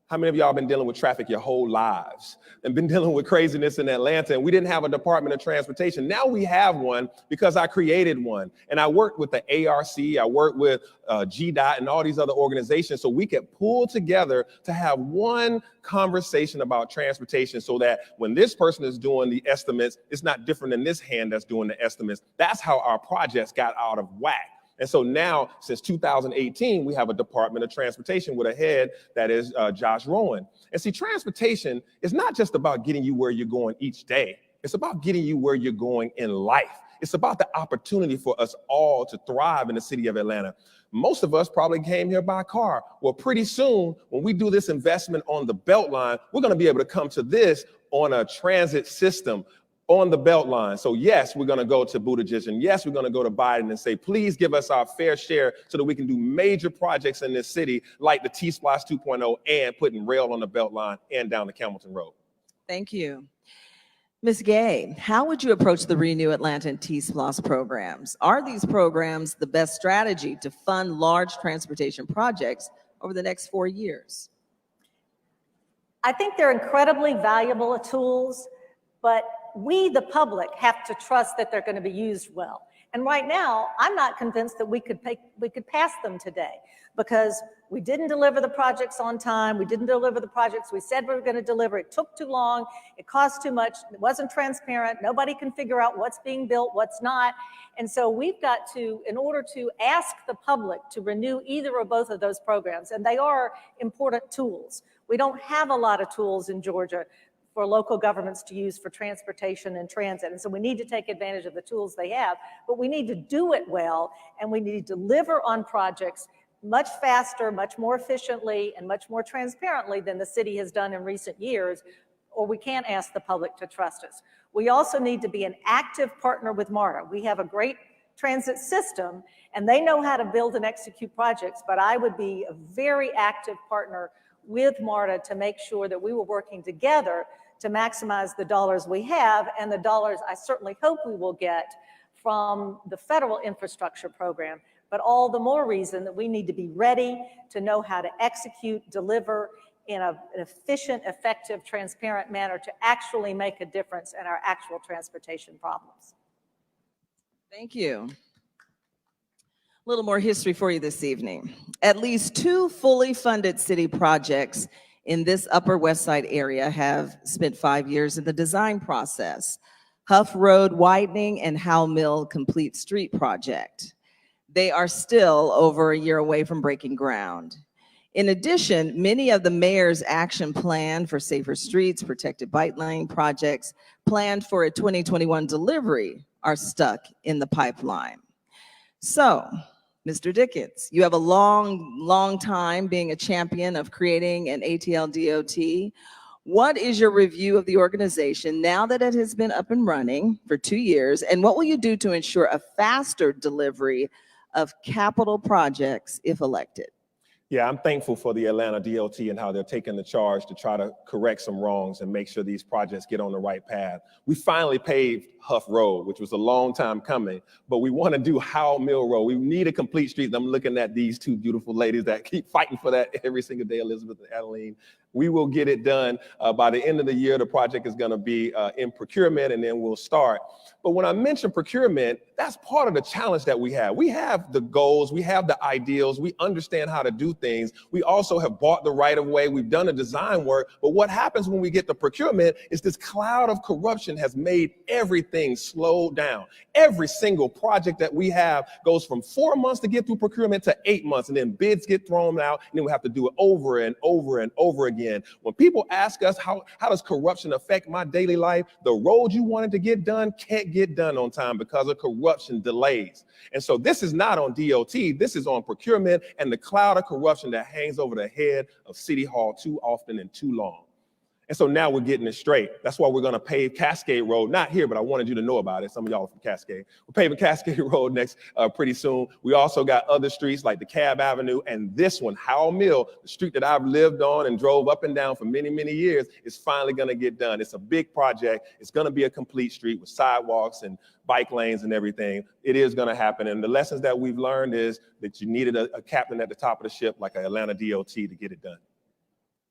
How many of y'all been dealing with traffic your whole lives and been dealing with craziness in Atlanta, and we didn't have a Department of Transportation? Now we have one because I created one, and I worked with the ARC, I worked with GDOT and all these other organizations so we could pull together to have one conversation about transportation so that when this person is doing the estimates, it's not different than this hand that's doing the estimates. That's how our projects got out of whack. And so now, since 2018, we have a Department of Transportation with a head that is Josh Rowan. And see, transportation is not just about getting you where you're going each day. It's about getting you where you're going in life. It's about the opportunity for us all to thrive in the city of Atlanta. Most of us probably came here by car. Well, pretty soon, when we do this investment on the Beltline, we're going to be able to come to this on a transit system on the Beltline. So yes, we're going to go to Buttigieg, and yes, we're going to go to Biden and say, please give us our fair share so that we can do major projects in this city like the T-SPLOS 2.0 and putting rail on the Beltline and down the Campbellton Road. Thank you. Ms. Gay, how would you approach the Renew Atlanta and T-SPLOS programs? Are these programs the best strategy to fund large transportation projects over the next 4 years? I think they're incredibly valuable tools, but we, the public, have to trust that they're going to be used well. And right now, I'm not convinced that we could pass them today because we didn't deliver the projects on time. We didn't deliver the projects we said we were going to deliver. It took too long. It cost too much. It wasn't transparent. Nobody can figure out what's being built, what's not. And so we've got to, in order to ask the public to renew either or both of those programs, and they are important tools. We don't have a lot of tools in Georgia for local governments to use for transportation and transit. And so we need to take advantage of the tools they have, but we need to do it well, and we need to deliver on projects much faster, much more efficiently, and much more transparently than the city has done in recent years, or we can't ask the public to trust us. We also need to be an active partner with MARTA. We have a great transit system, and they know how to build and execute projects, but I would be a very active partner with MARTA to make sure that we were working together to maximize the dollars we have and the dollars I certainly hope we will get from the federal infrastructure program. But all the more reason that we need to be ready to know how to execute, deliver in an efficient, effective, transparent manner to actually make a difference in our actual transportation problems. Thank you. A little more history for you this evening. At least 2 fully funded city projects in this Upper West Side area have spent 5 years in the design process. Huff Road widening and Howe Mill Complete Street project. They are still over a year away from breaking ground. In addition, many of the mayor's action plan for safer streets, protected bike lane projects planned for a 2021 delivery are stuck in the pipeline. So, Mr. Dickens, you have a long time being a champion of creating an ATL DOT. What is your review of the organization now that it has been up and running for 2 years? And what will you do to ensure a faster delivery of capital projects if elected? Yeah, I'm thankful for the Atlanta DOT and how they're taking the charge to try to correct some wrongs and make sure these projects get on the right path. We finally paved Huff Road, which was a long time coming, but we want to do Howe Mill Road. We need a complete street. I'm looking at these 2 beautiful ladies that keep fighting for that every single day, Elizabeth and Adeline. We will get it done by the end of the year. The project is going to be in procurement, and then we'll start. But when I mention procurement, that's part of the challenge that we have. We have the goals, we have the ideals, we understand how to do things. We also have bought the right of way, we've done the design work, but what happens when we get to procurement is this cloud of corruption has made everything slow down. Every single project that we have goes from 4 months to get through procurement to 8 months, and then bids get thrown out, and then we have to do it over and over and over again. When people ask us how does corruption affect my daily life, the road you wanted to get done can't get done on time because of corruption delays. And so this is not on DOT, this is on procurement and the cloud of corruption that hangs over the head of City Hall too often and too long. And so now we're getting it straight. That's why we're going to pave Cascade Road, not here, but I wanted you to know about it. Some of y'all are from Cascade. We're paving Cascade Road next pretty soon. We also got other streets like DeKalb Avenue, and this one, Howe Mill, the street that I've lived on and drove up and down for many, many years, is finally going to get done. It's a big project. It's going to be a complete street with sidewalks and bike lanes and everything. It is going to happen. And the lessons that we've learned is that you needed a captain at the top of the ship like an Atlanta DOT to get it done.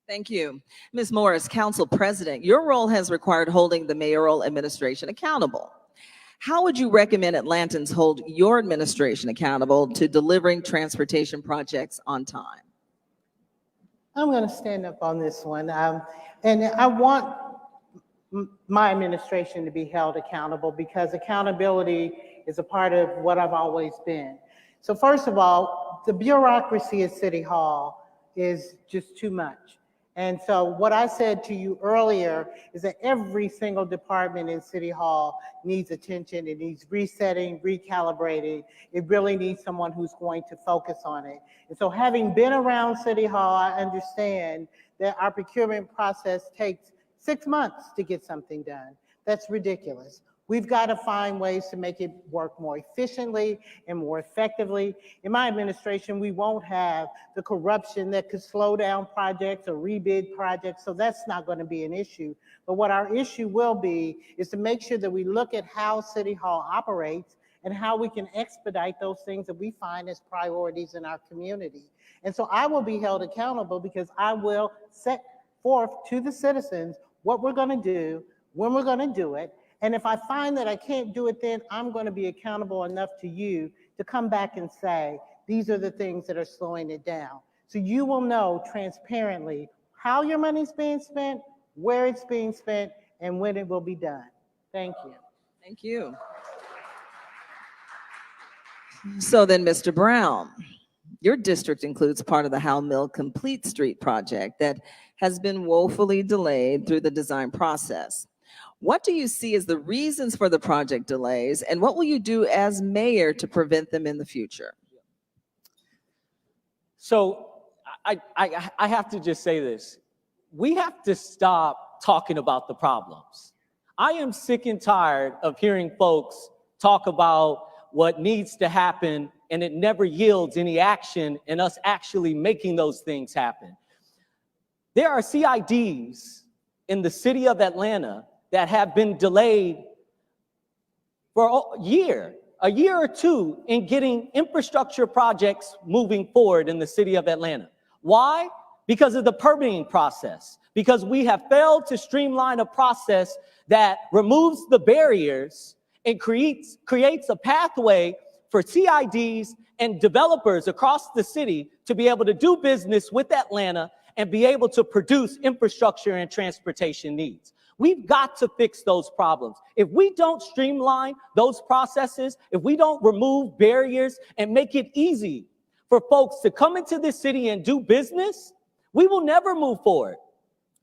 Thank you. Ms. Morris, Council President, your role has required holding the mayoral administration accountable. How would you recommend Atlantans hold your administration accountable to delivering transportation projects on time? I'm going to stand up on this one. And I want my administration to be held accountable because accountability is a part of what I've always been. So first of all, the bureaucracy at City Hall is just too much. And so what I said to you earlier is that every single department in City Hall needs attention. It needs resetting, recalibrating. It really needs someone who's going to focus on it. And so having been around City Hall, I understand that our procurement process takes 6 months to get something done. That's ridiculous. We've got to find ways to make it work more efficiently and more effectively. In my administration, we won't have the corruption that could slow down projects or rebid projects, so that's not going to be an issue. But what our issue will be is to make sure that we look at how City Hall operates and how we can expedite those things that we find as priorities in our community. And so I will be held accountable because I will set forth to the citizens what we're going to do, when we're going to do it. And if I find that I can't do it, then I'm going to be accountable enough to you to come back and say, these are the things that are slowing it down. So you will know transparently how your money's being spent, where it's being spent, and when it will be done. Thank you. Thank you. So then, Mr. Brown, your district includes part of the Howe Mill Complete Street project that has been woefully delayed through the design process. What do you see as the reasons for the project delays, and what will you do as mayor to prevent them in the future? So I have to just say this. We have to stop talking about the problems. I am sick and tired of hearing folks talk about what needs to happen, and it never yields any action in us actually making those things happen. There are CIDs in the city of Atlanta that have been delayed for a year or two in getting infrastructure projects moving forward in the city of Atlanta. Why? Because of the permitting process, because we have failed to streamline a process that removes the barriers and creates a pathway for CIDs and developers across the city to be able to do business with Atlanta and be able to produce infrastructure and transportation needs. We've got to fix those problems. If we don't streamline those processes, if we don't remove barriers and make it easy for folks to come into this city and do business, we will never move forward.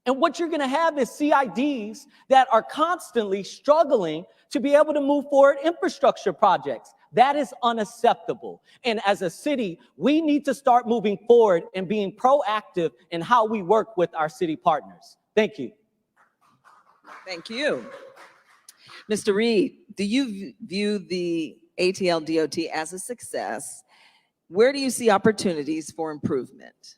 And what you're going to have is CIDs that are constantly struggling to be able to move forward infrastructure projects. That is unacceptable. And as a city, we need to start moving forward and being proactive in how we work with our city partners. Thank you. Thank you. Mr. Reed, do you view the ATL DOT as a success? Where do you see opportunities for improvement?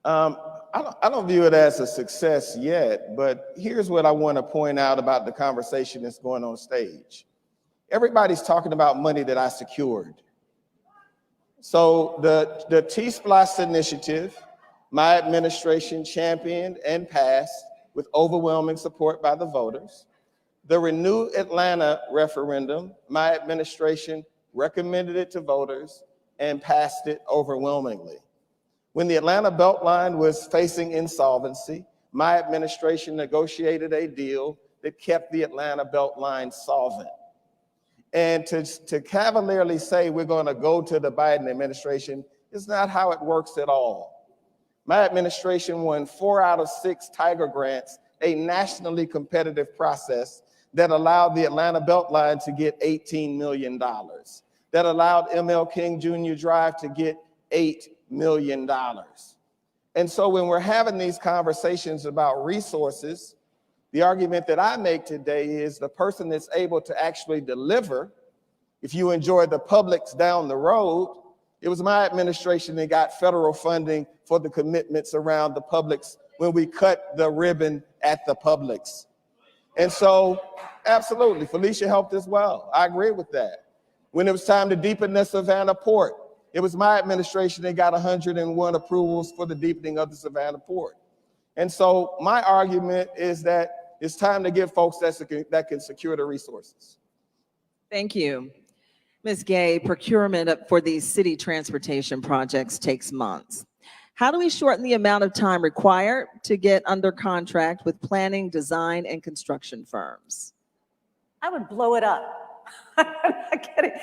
I don't view it as a success yet, but here's what I want to point out about the conversation that's going on stage. Everybody's talking about money that I secured. So the T-SPLOST initiative, my administration championed and passed with overwhelming support by the voters. The Renew Atlanta referendum, my administration recommended it to voters and passed it overwhelmingly. When the Atlanta Beltline was facing insolvency, my administration negotiated a deal that kept the Atlanta Beltline solvent. And to cavalierly say we're going to go to the Biden administration is not how it works at all. My administration won 4 out of 6 Tiger grants, a nationally competitive process that allowed the Atlanta Beltline to get $18 million, that allowed ML King Jr. Drive to get $8 million. And so when we're having these conversations about resources, the argument that I make today is the person that's able to actually deliver, if you enjoy the Publix down the road, it was my administration that got federal funding for the commitments around the Publix when we cut the ribbon at the Publix. And so, absolutely, Felicia helped as well. I agree with that. When it was time to deepen the Savannah Port, it was my administration that got 101 approvals for the deepening of the Savannah Port. And so my argument is that it's time to give folks that can secure the resources. Thank you. Ms. Gay, procurement for these city transportation projects takes months. How do we shorten the amount of time required to get under contract with planning, design, and construction firms? I would blow it up. I'm not kidding.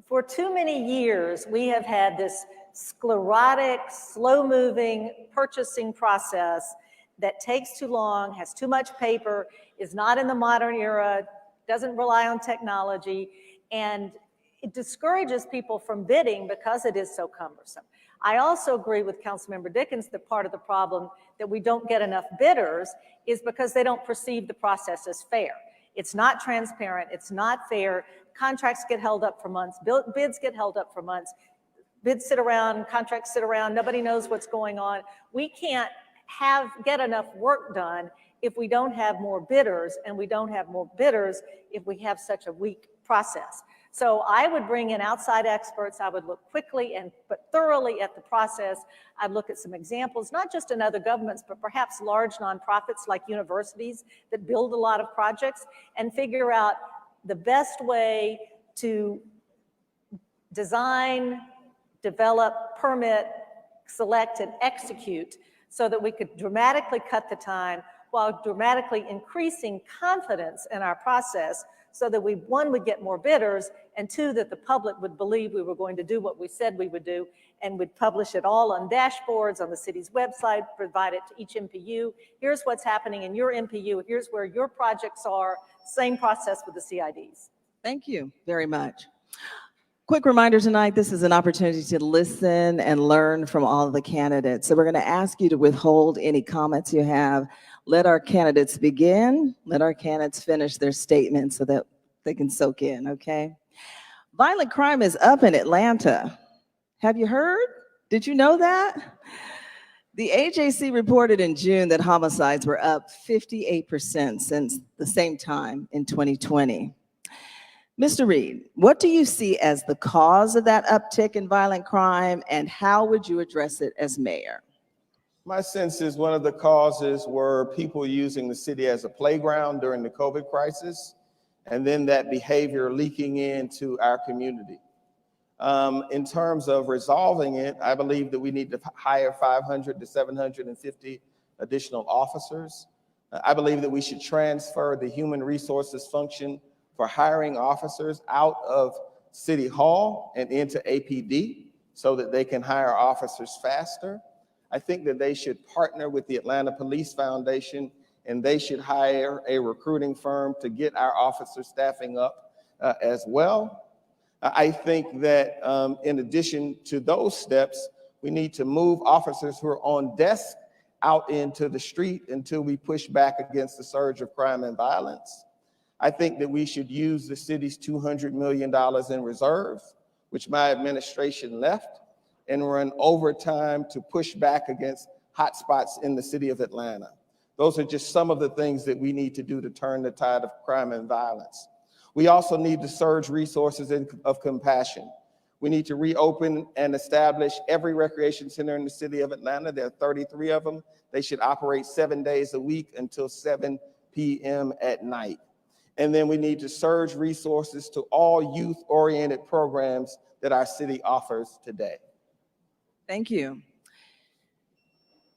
For too many years, we have had this sclerotic, slow-moving purchasing process that takes too long, has too much paper, is not in the modern era, doesn't rely on technology, and it discourages people from bidding because it is so cumbersome. I also agree with Councilmember Dickens that part of the problem that we don't get enough bidders is because they don't perceive the process as fair. It's not transparent, it's not fair. Contracts get held up for months, bids get held up for months, bids sit around, contracts sit around, nobody knows what's going on. We can't get enough work done if we don't have more bidders, and we don't have more bidders if we have such a weak process. So I would bring in outside experts. I would look quickly but thoroughly at the process. I'd look at some examples, not just in other governments, but perhaps large nonprofits like universities that build a lot of projects, and figure out the best way to design, develop, permit, select, and execute so that we could dramatically cut the time while dramatically increasing confidence in our process, so that we, one, would get more bidders, and two, that the public would believe we were going to do what we said we would do, and would publish it all on dashboards on the city's website, provide it to each MPU. Here's what's happening in your MPU. Here's where your projects are. Same process with the CIDs. Thank you very much. Quick reminder tonight, this is an opportunity to listen and learn from all of the candidates. So we're going to ask you to withhold any comments you have. Let our candidates begin. Let our candidates finish their statement so that they can soak in, okay? Violent crime is up in Atlanta. Have you heard? Did you know that? The AJC reported in June that homicides were up 58% since the same time in 2020. Mr. Reed, what do you see as the cause of that uptick in violent crime, and how would you address it as mayor? My sense is one of the causes were people using the city as a playground during the COVID crisis. and then that behavior leaking into our community. In terms of resolving it, I believe that we need to hire 500 to 750 additional officers. I believe that we should transfer the human resources function for hiring officers out of City Hall and into APD so that they can hire officers faster. I think that they should partner with the Atlanta Police Foundation, and they should hire a recruiting firm to get our officer staffing up as well. I think that in addition to those steps, we need to move officers who are on desk out into the street until we push back against the surge of crime and violence. I think that we should use the city's $200 million in reserves, which my administration left, and run overtime to push back against hotspots in the city of Atlanta. Those are just some of the things that we need to do to turn the tide of crime and violence. We also need to surge resources of compassion. We need to reopen and establish every recreation center in the city of Atlanta. There are 33 of them. They should operate 7 days a week until 7 p.m. at night. And then we need to surge resources to all youth-oriented programs that our city offers today. Thank you.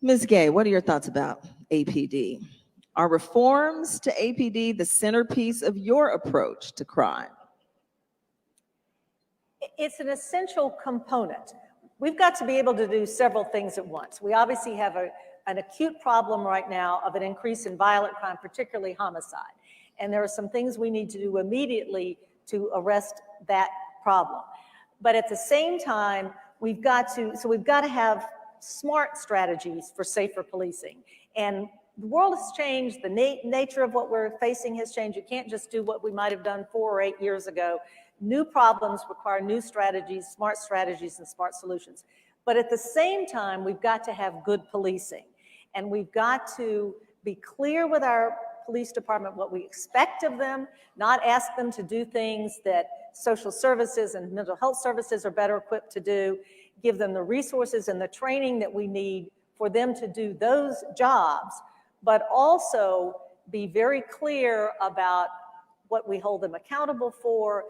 Ms. Gay, what are your thoughts about APD? Are reforms to APD the centerpiece of your approach to crime? It's an essential component. We've got to be able to do several things at once. We obviously have an acute problem right now of an increase in violent crime, particularly homicide. And there are some things we need to do immediately to arrest that problem. But at the same time, we've got to have smart strategies for safer policing. And the world has changed, the nature of what we're facing has changed. You can't just do what we might have done 4 or 8 years ago. New problems require new strategies, and smart solutions. But at the same time, we've got to have good policing. And we've got to be clear with our police department what we expect of them, not ask them to do things that social services and mental health services are better equipped to do, give them the resources and the training that we need for them to do those jobs, but also be very clear about what we hold them accountable for.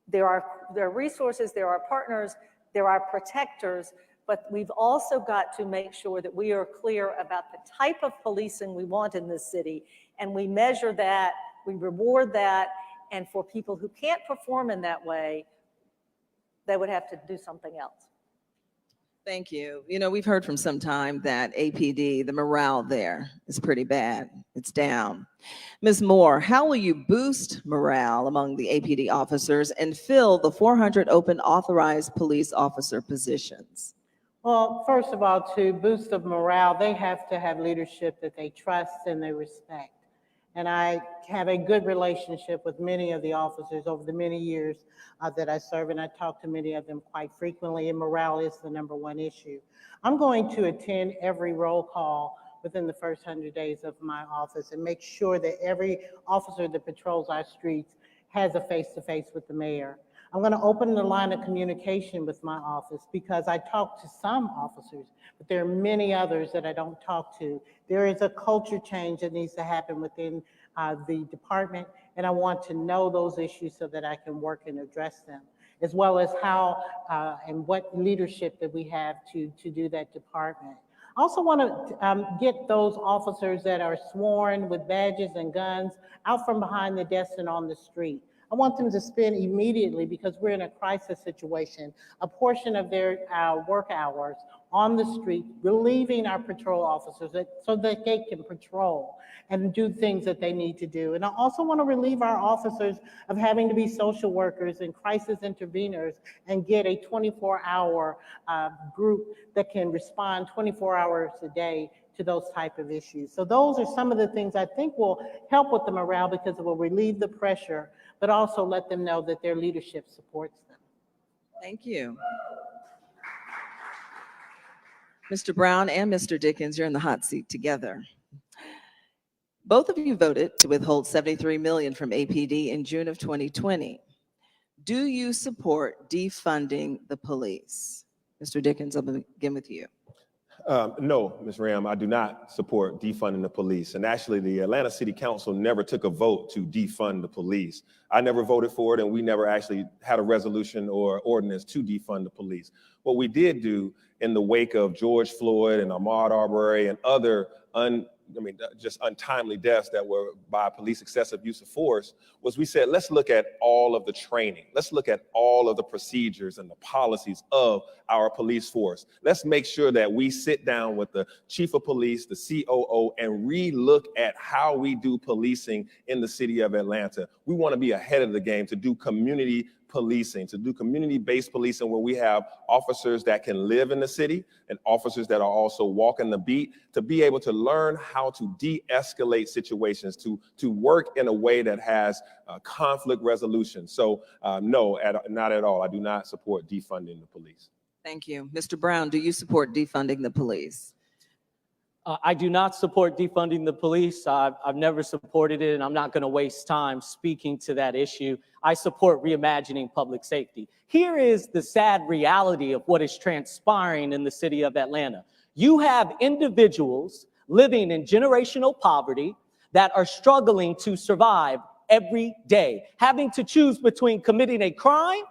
There are resources, there are partners, there are protectors, but we've also got to make sure that we are clear about the type of policing we want in this city, and we measure that, we reward that, and for people who can't perform in that way, they would have to do something else. Thank you. You know, we've heard from some time that APD, the morale there is pretty bad. It's down. Ms. Moore, how will you boost morale among the APD officers and fill the 400 open authorized police officer positions? Well, first of all, to boost the morale, they have to have leadership that they trust and they respect. And I have a good relationship with many of the officers over the many years that I serve, and I talk to many of them quite frequently, and morale is the #1 issue. I'm going to attend every roll call within the first 100 days of my office and make sure that every officer that patrols our streets has a face-to-face with the mayor. I'm going to open the line of communication with my office because I talk to some officers, but there are many others that I don't talk to. There is a culture change that needs to happen within the department, and I want to know those issues so that I can work and address them, as well as how and what leadership that we have to do that department. I also want to get those officers that are sworn with badges and guns out from behind the desk and on the street. I want them to spend immediately, because we're in a crisis situation, a portion of their work hours on the street, relieving our patrol officers so that they can patrol and do things that they need to do. And I also want to relieve our officers of having to be social workers and crisis interveners and get a 24-hour group that can respond 24 hours a day to those type of issues. So those are some of the things I think will help with the morale, because it will relieve the pressure, but also let them know that their leadership supports them. Thank you. Mr. Brown and Mr. Dickens, you're in the hot seat together. Both of you voted to withhold $73 million from APD in June of 2020. Do you support defunding the police? Mr. Dickens, I'll begin with you. No, Ms. Rayam, I do not support defunding the police. And actually, the Atlanta City Council never took a vote to defund the police. I never voted for it, and we never actually had a resolution or ordinance to defund the police. What we did do in the wake of George Floyd and Ahmaud Arbery and other just untimely deaths that were by police excessive use of force, was we said, let's look at all of the training. Let's look at all of the procedures and the policies of our police force. Let's make sure that we sit down with the chief of police, the COO, and re-look at how we do policing in the city of Atlanta. We want to be ahead of the game to do community policing, to do community-based policing where we have officers that can live in the city and officers that are also walking the beat, to be able to learn how to de-escalate situations, to work in a way that has conflict resolution. So no, not at all. I do not support defunding the police. Thank you. Mr. Brown, do you support defunding the police? I do not support defunding the police. I've never supported it, and I'm not going to waste time speaking to that issue. I support reimagining public safety. Here is the sad reality of what is transpiring in the city of Atlanta. You have individuals living in generational poverty that are struggling to survive every day, having to choose between committing a crime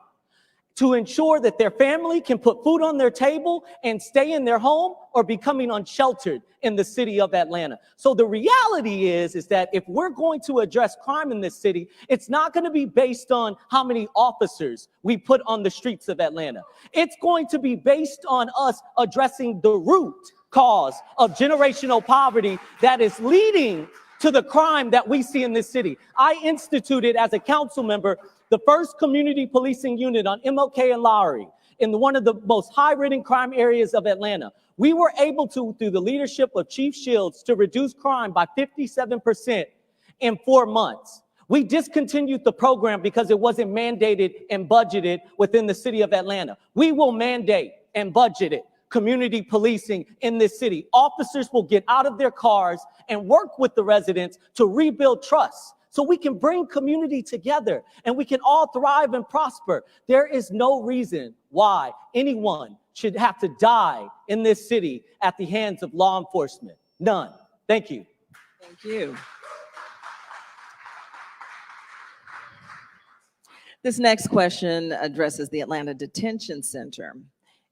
to ensure that their family can put food on their table and stay in their home, or becoming unsheltered in the city of Atlanta. So the reality is that if we're going to address crime in this city, it's not going to be based on how many officers we put on the streets of Atlanta. It's going to be based on us addressing the root cause of generational poverty that is leading to the crime that we see in this city. I instituted as a council member the first community policing unit on MLK and Lowry in one of the most high-ridden crime areas of Atlanta. We were able to, through the leadership of Chief Shields, to reduce crime by 57% in 4 months. We discontinued the program because it wasn't mandated and budgeted within the city of Atlanta. We will mandate and budget it. Community policing in this city. Officers will get out of their cars and work with the residents to rebuild trust so we can bring community together and we can all thrive and prosper. There is no reason why anyone should have to die in this city at the hands of law enforcement. None. Thank you. Thank you. This next question addresses the Atlanta Detention Center.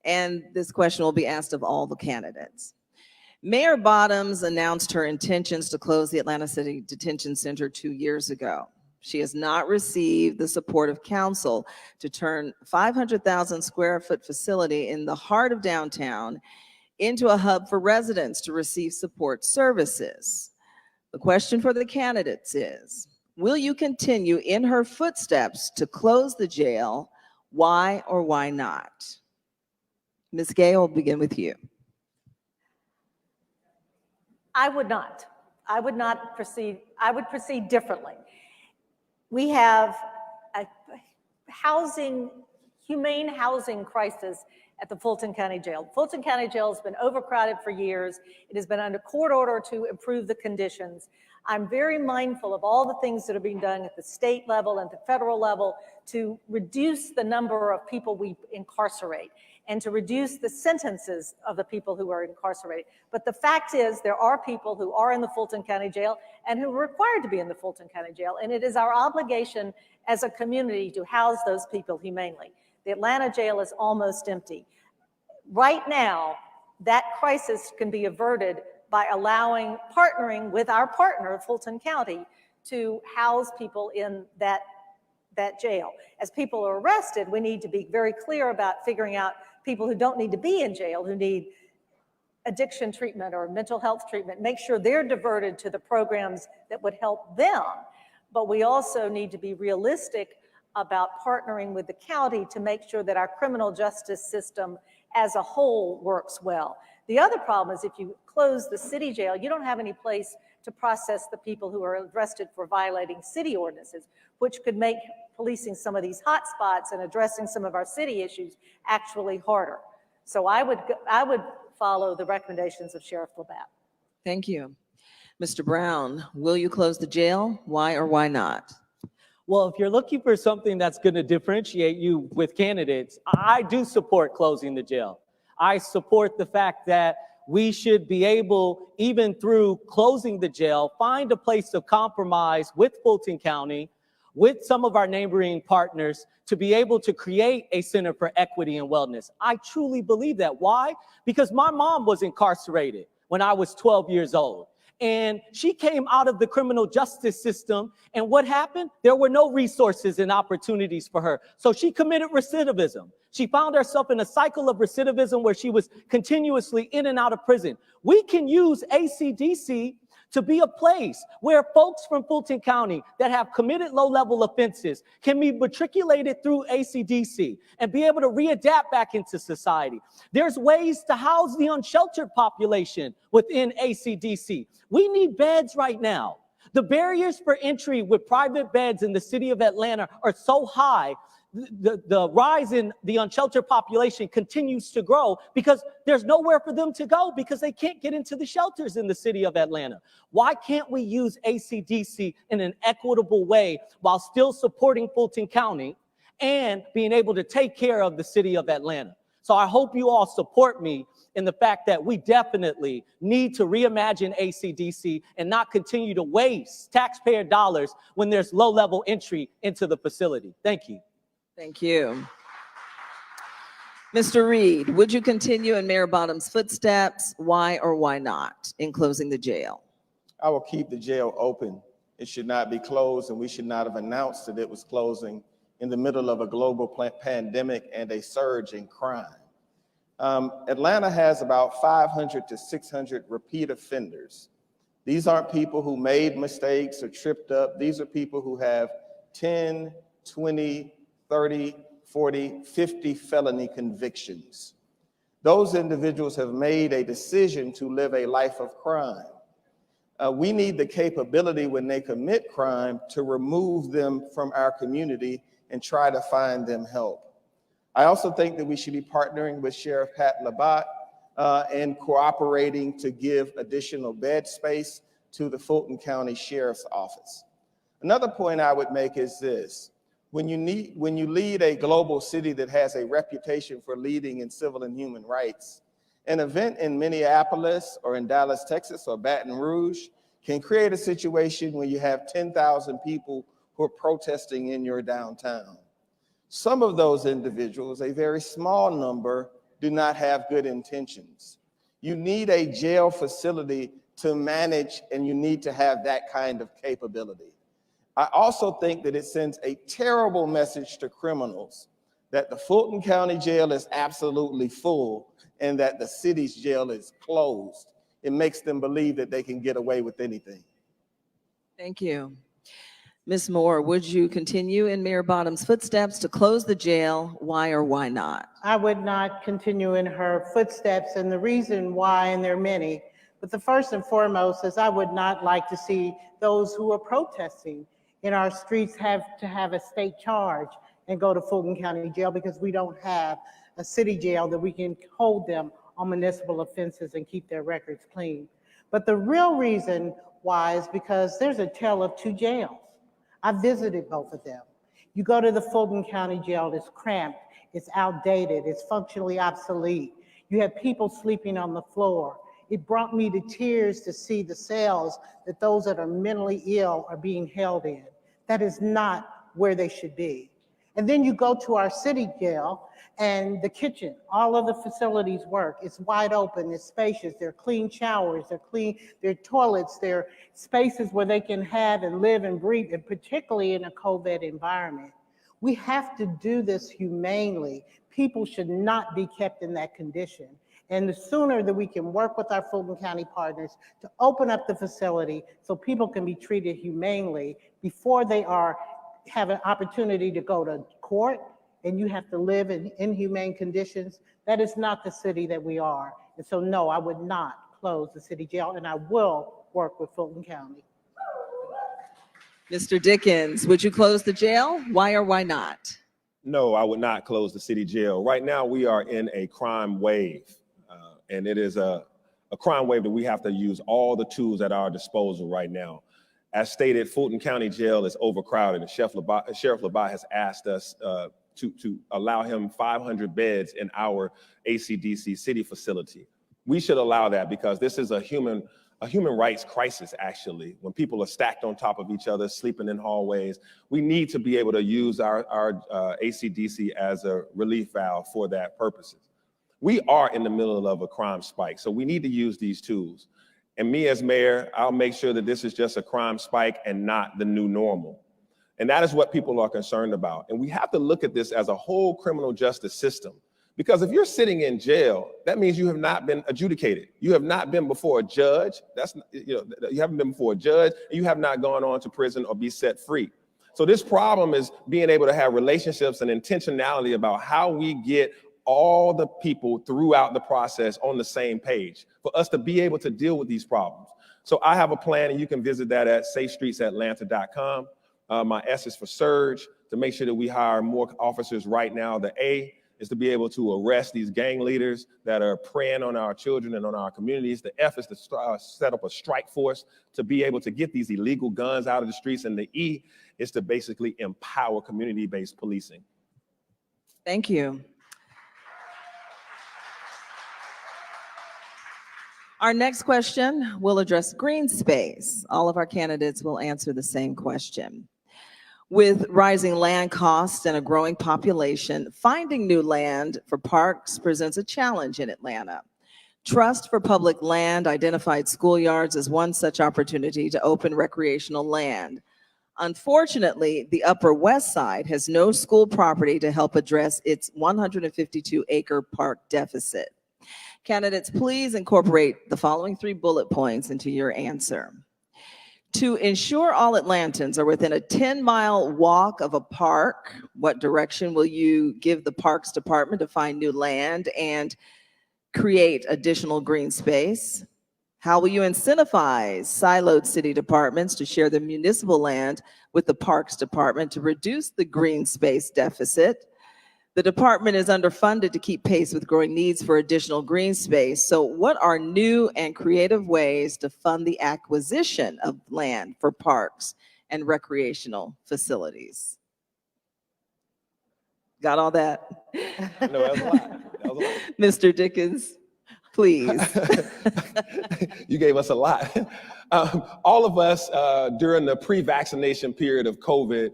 And this question will be asked of all the candidates. Mayor Bottoms announced her intentions to close the Atlanta City Detention Center 2 years ago. She has not received the support of council to turn 500,000 square foot facility in the heart of downtown into a hub for residents to receive support services. The question for the candidates is, will you continue in her footsteps to close the jail? Why or why not? Ms. Gay, will begin with you. I would not. I would not proceed. I would proceed differently. We have a humane housing crisis at the Fulton County Jail. Fulton County Jail has been overcrowded for years. It has been under court order to improve the conditions. I'm very mindful of all the things that are being done at the state level and the federal level to reduce the number of people we incarcerate and to reduce the sentences of the people who are incarcerated. But the fact is, there are people who are in the Fulton County Jail and who are required to be in the Fulton County Jail, and it is our obligation as a community to house those people humanely. The Atlanta jail is almost empty. Right now, that crisis can be averted by partnering with our partner, Fulton County, to house people in that jail. As people are arrested, we need to be very clear about figuring out people who don't need to be in jail, who need addiction treatment or mental health treatment, make sure they're diverted to the programs that would help them. But we also need to be realistic about partnering with the county to make sure that our criminal justice system as a whole works well. The other problem is if you close the city jail, you don't have any place to process the people who are arrested for violating city ordinances, which could make policing some of these hot spots and addressing some of our city issues actually harder. So I would follow the recommendations of Sheriff Labatt. Thank you. Mr. Brown, will you close the jail? Why or why not? Well, if you're looking for something that's going to differentiate you with candidates, I do support closing the jail. I support the fact that we should be able, even through closing the jail, find a place of compromise with Fulton County, with some of our neighboring partners, to be able to create a center for equity and wellness. I truly believe that. Why? Because my mom was incarcerated when I was 12 years old. And she came out of the criminal justice system. And what happened? There were no resources and opportunities for her. So she committed recidivism. She found herself in a cycle of recidivism where she was continuously in and out of prison. We can use ACDC to be a place where folks from Fulton County that have committed low-level offenses can be matriculated through ACDC and be able to readapt back into society. There's ways to house the unsheltered population within ACDC. We need beds right now. The barriers for entry with private beds in the city of Atlanta are so high. The rise in the unsheltered population continues to grow because there's nowhere for them to go because they can't get into the shelters in the city of Atlanta. Why can't we use ACDC in an equitable way while still supporting Fulton County and being able to take care of the city of Atlanta? So I hope you all support me in the fact that we definitely need to reimagine ACDC and not continue to waste taxpayer dollars when there's low-level entry into the facility. Thank you. Thank you. Mr. Reed, would you continue in Mayor Bottom's footsteps? Why or why not in closing the jail? I will keep the jail open. It should not be closed, and we should not have announced that it was closing in the middle of a global pandemic and a surge in crime. Atlanta has about 500 to 600 repeat offenders. These aren't people who made mistakes or tripped up. These are people who have 10, 20, 30, 40, 50 felony convictions. Those individuals have made a decision to live a life of crime. We need the capability when they commit crime to remove them from our community and try to find them help. I also think that we should be partnering with Sheriff Pat Labat and cooperating to give additional bed space to the Fulton County Sheriff's Office. Another point I would make is this. When you lead a global city that has a reputation for leading in civil and human rights, an event in Minneapolis or in Dallas, Texas, or Baton Rouge can create a situation where you have 10,000 people who are protesting in your downtown. Some of those individuals, a very small number, do not have good intentions. You need a jail facility to manage, and you need to have that kind of capability. I also think that it sends a terrible message to criminals that the Fulton County Jail is absolutely full and that the city's jail is closed. It makes them believe that they can get away with anything. Thank you. Ms. Moore, would you continue in Mayor Bottom's footsteps to close the jail? Why or why not? I would not continue in her footsteps, and the reason why, and there are many, but the first and foremost is I would not like to see those who are protesting in our streets have to have a state charge and go to Fulton County Jail because we don't have a city jail that we can hold them on municipal offenses and keep their records clean. But the real reason why is because there's a tale of two jails. I visited both of them. You go to the Fulton County Jail, it's cramped, it's outdated, it's functionally obsolete. You have people sleeping on the floor. It brought me to tears to see the cells that those that are mentally ill are being held in. That is not where they should be. And then you go to our city jail and the kitchen, all of the facilities work. It's wide open, it's spacious, there are clean showers, there are toilets, there are spaces where they can have and live and breathe, and particularly in a COVID environment. We have to do this humanely. People should not be kept in that condition. And the sooner that we can work with our Fulton County partners to open up the facility so people can be treated humanely before they have an opportunity to go to court and you have to live in inhumane conditions, that is not the city that we are. And so no, I would not close the city jail, and I will work with Fulton County. Mr. Dickens, would you close the jail? Why or why not? No, I would not close the city jail. Right now, we are in a crime wave, and it is a crime wave that we have to use all the tools at our disposal right now. As stated, Fulton County Jail is overcrowded, and Sheriff Labat has asked us to allow him 500 beds in our ACDC city facility. We should allow that because this is a human rights crisis, actually. When people are stacked on top of each other, sleeping in hallways, we need to be able to use our ACDC as a relief valve for that purposes. We are in the middle of a crime spike, so we need to use these tools. And me as mayor, I'll make sure that this is just a crime spike and not the new normal. And that is what people are concerned about. And we have to look at this as a whole criminal justice system. Because if you're sitting in jail, that means you have not been adjudicated. You have not been before a judge. You haven't been before a judge, and you have not gone on to prison or be set free. So this problem is being able to have relationships and intentionality about how we get all the people throughout the process on the same page for us to be able to deal with these problems. So I have a plan, and you can visit that at safestreetsatlanta.com. My S is for surge, to make sure that we hire more officers right now. The A is to be able to arrest these gang leaders that are preying on our children and on our communities. The F is to set up a strike force to be able to get these illegal guns out of the streets. And the E is to basically empower community-based policing. Thank you. Our next question will address green space. All of our candidates will answer the same question. With rising land costs and a growing population, finding new land for parks presents a challenge in Atlanta. Trust for Public Land identified schoolyards as one such opportunity to open recreational land. Unfortunately, the Upper West Side has no school property to help address its 152-acre park deficit. Candidates, please incorporate the following 3 bullet points into your answer. To ensure all Atlantans are within a 10-mile walk of a park, what direction will you give the Parks Department to find new land and create additional green space? How will you incentivize siloed city departments to share the municipal land with the Parks Department to reduce the green space deficit? The department is underfunded to keep pace with growing needs for additional green space. So what are new and creative ways to fund the acquisition of land for parks and recreational facilities? Got all that? No, that was a lot. That was a lot. Mr. Dickens, please. You gave us a lot. All of us during the pre-vaccination period of COVID,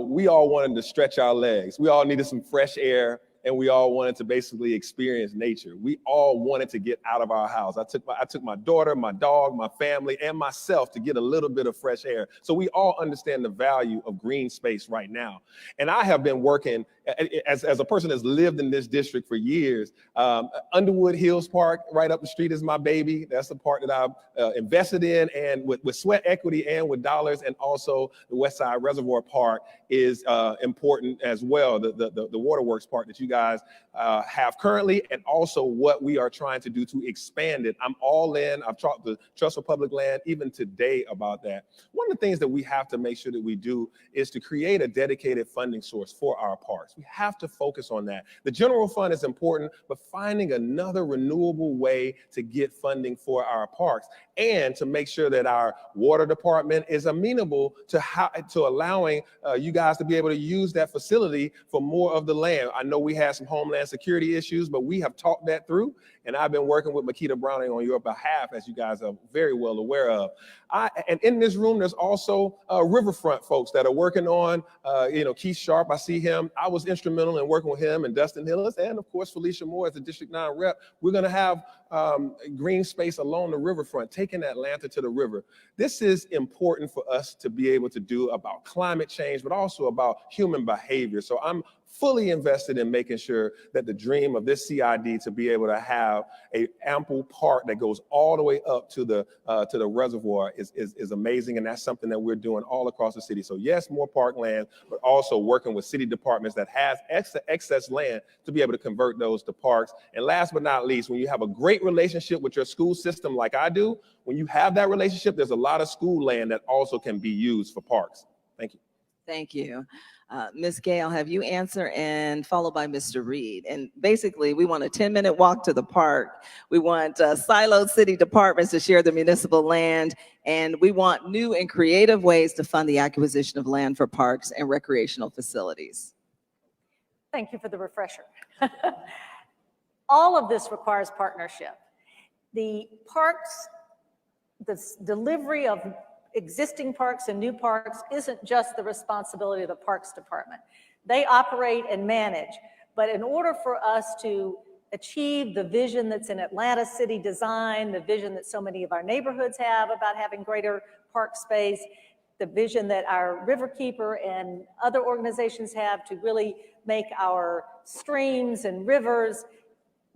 we all wanted to stretch our legs. We all needed some fresh air, and we all wanted to basically experience nature. We all wanted to get out of our house. I took my daughter, my dog, my family, and myself to get a little bit of fresh air. So we all understand the value of green space right now. And I have been working, as a person that's lived in this district for years, Underwood Hills Park right up the street is my baby. That's the park that I've invested in, and with sweat equity and with dollars. And also the West Side Reservoir Park is important as well, the Waterworks Park that you guys have currently, and also what we are trying to do to expand it. I'm all in. I've talked to Trust for Public Land even today about that. One of the things that we have to make sure that we do is to create a dedicated funding source for our parks. We have to focus on that. The general fund is important, but finding another renewable way to get funding for our parks and to make sure that our water department is amenable to allowing you guys to be able to use that facility for more of the land. I know we had some homeland security issues, but we have talked that through, and I've been working with Makita Browning on your behalf, as you guys are very well aware of. And in this room, there's also riverfront folks that are working on, Keith Sharp, I see him. I was instrumental in working with him and Dustin Hillis, and of course, Felicia Moore as the District 9 rep. We're gonna have green space along the riverfront, taking Atlanta to the river. This is important for us to be able to do about climate change, but also about human behavior. So I'm fully invested in making sure that the dream of this CID to be able to have an ample park that goes all the way up to the reservoir is amazing, and that's something that we're doing all across the city. So yes, more parkland, but also working with city departments that has excess land to be able to convert those to parks. And last but not least, when you have a great relationship with your school system like I do, when you have that relationship, there's a lot of school land that also can be used for parks. Thank you. Thank you. Ms. Gay, I'll have you answer, and followed by Mr. Reed. And basically, we want a 10-minute walk to the park. We want siloed city departments to share the municipal land, and we want new and creative ways to fund the acquisition of land for parks and recreational facilities. Thank you for the refresher. All of this requires partnership. The parks, the delivery of existing parks and new parks isn't just the responsibility of the Parks Department. They operate and manage, but in order for us to achieve the vision that's in Atlanta city design, the vision that so many of our neighborhoods have about having greater park space, the vision that our Riverkeeper and other organizations have to really make our streams and rivers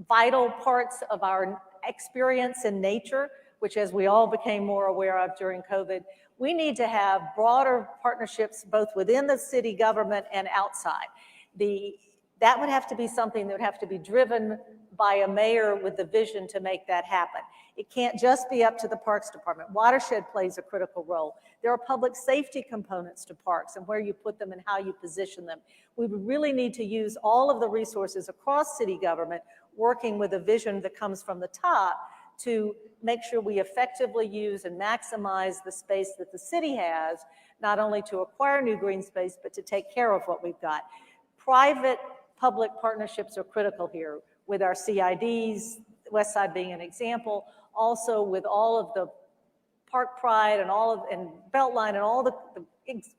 vital parts of our experience in nature, which as we all became more aware of during COVID, we need to have broader partnerships both within the city government and outside. That would have to be something that would have to be driven by a mayor with the vision to make that happen. It can't just be up to the Parks Department. Watershed plays a critical role. There are public safety components to parks and where you put them and how you position them. We would really need to use all of the resources across city government, working with a vision that comes from the top to make sure we effectively use and maximize the space that the city has, not only to acquire new green space, but to take care of what we've got. Private-public partnerships are critical here with our CIDs, West Side being an example, also with all of the Park Pride and Beltline and all the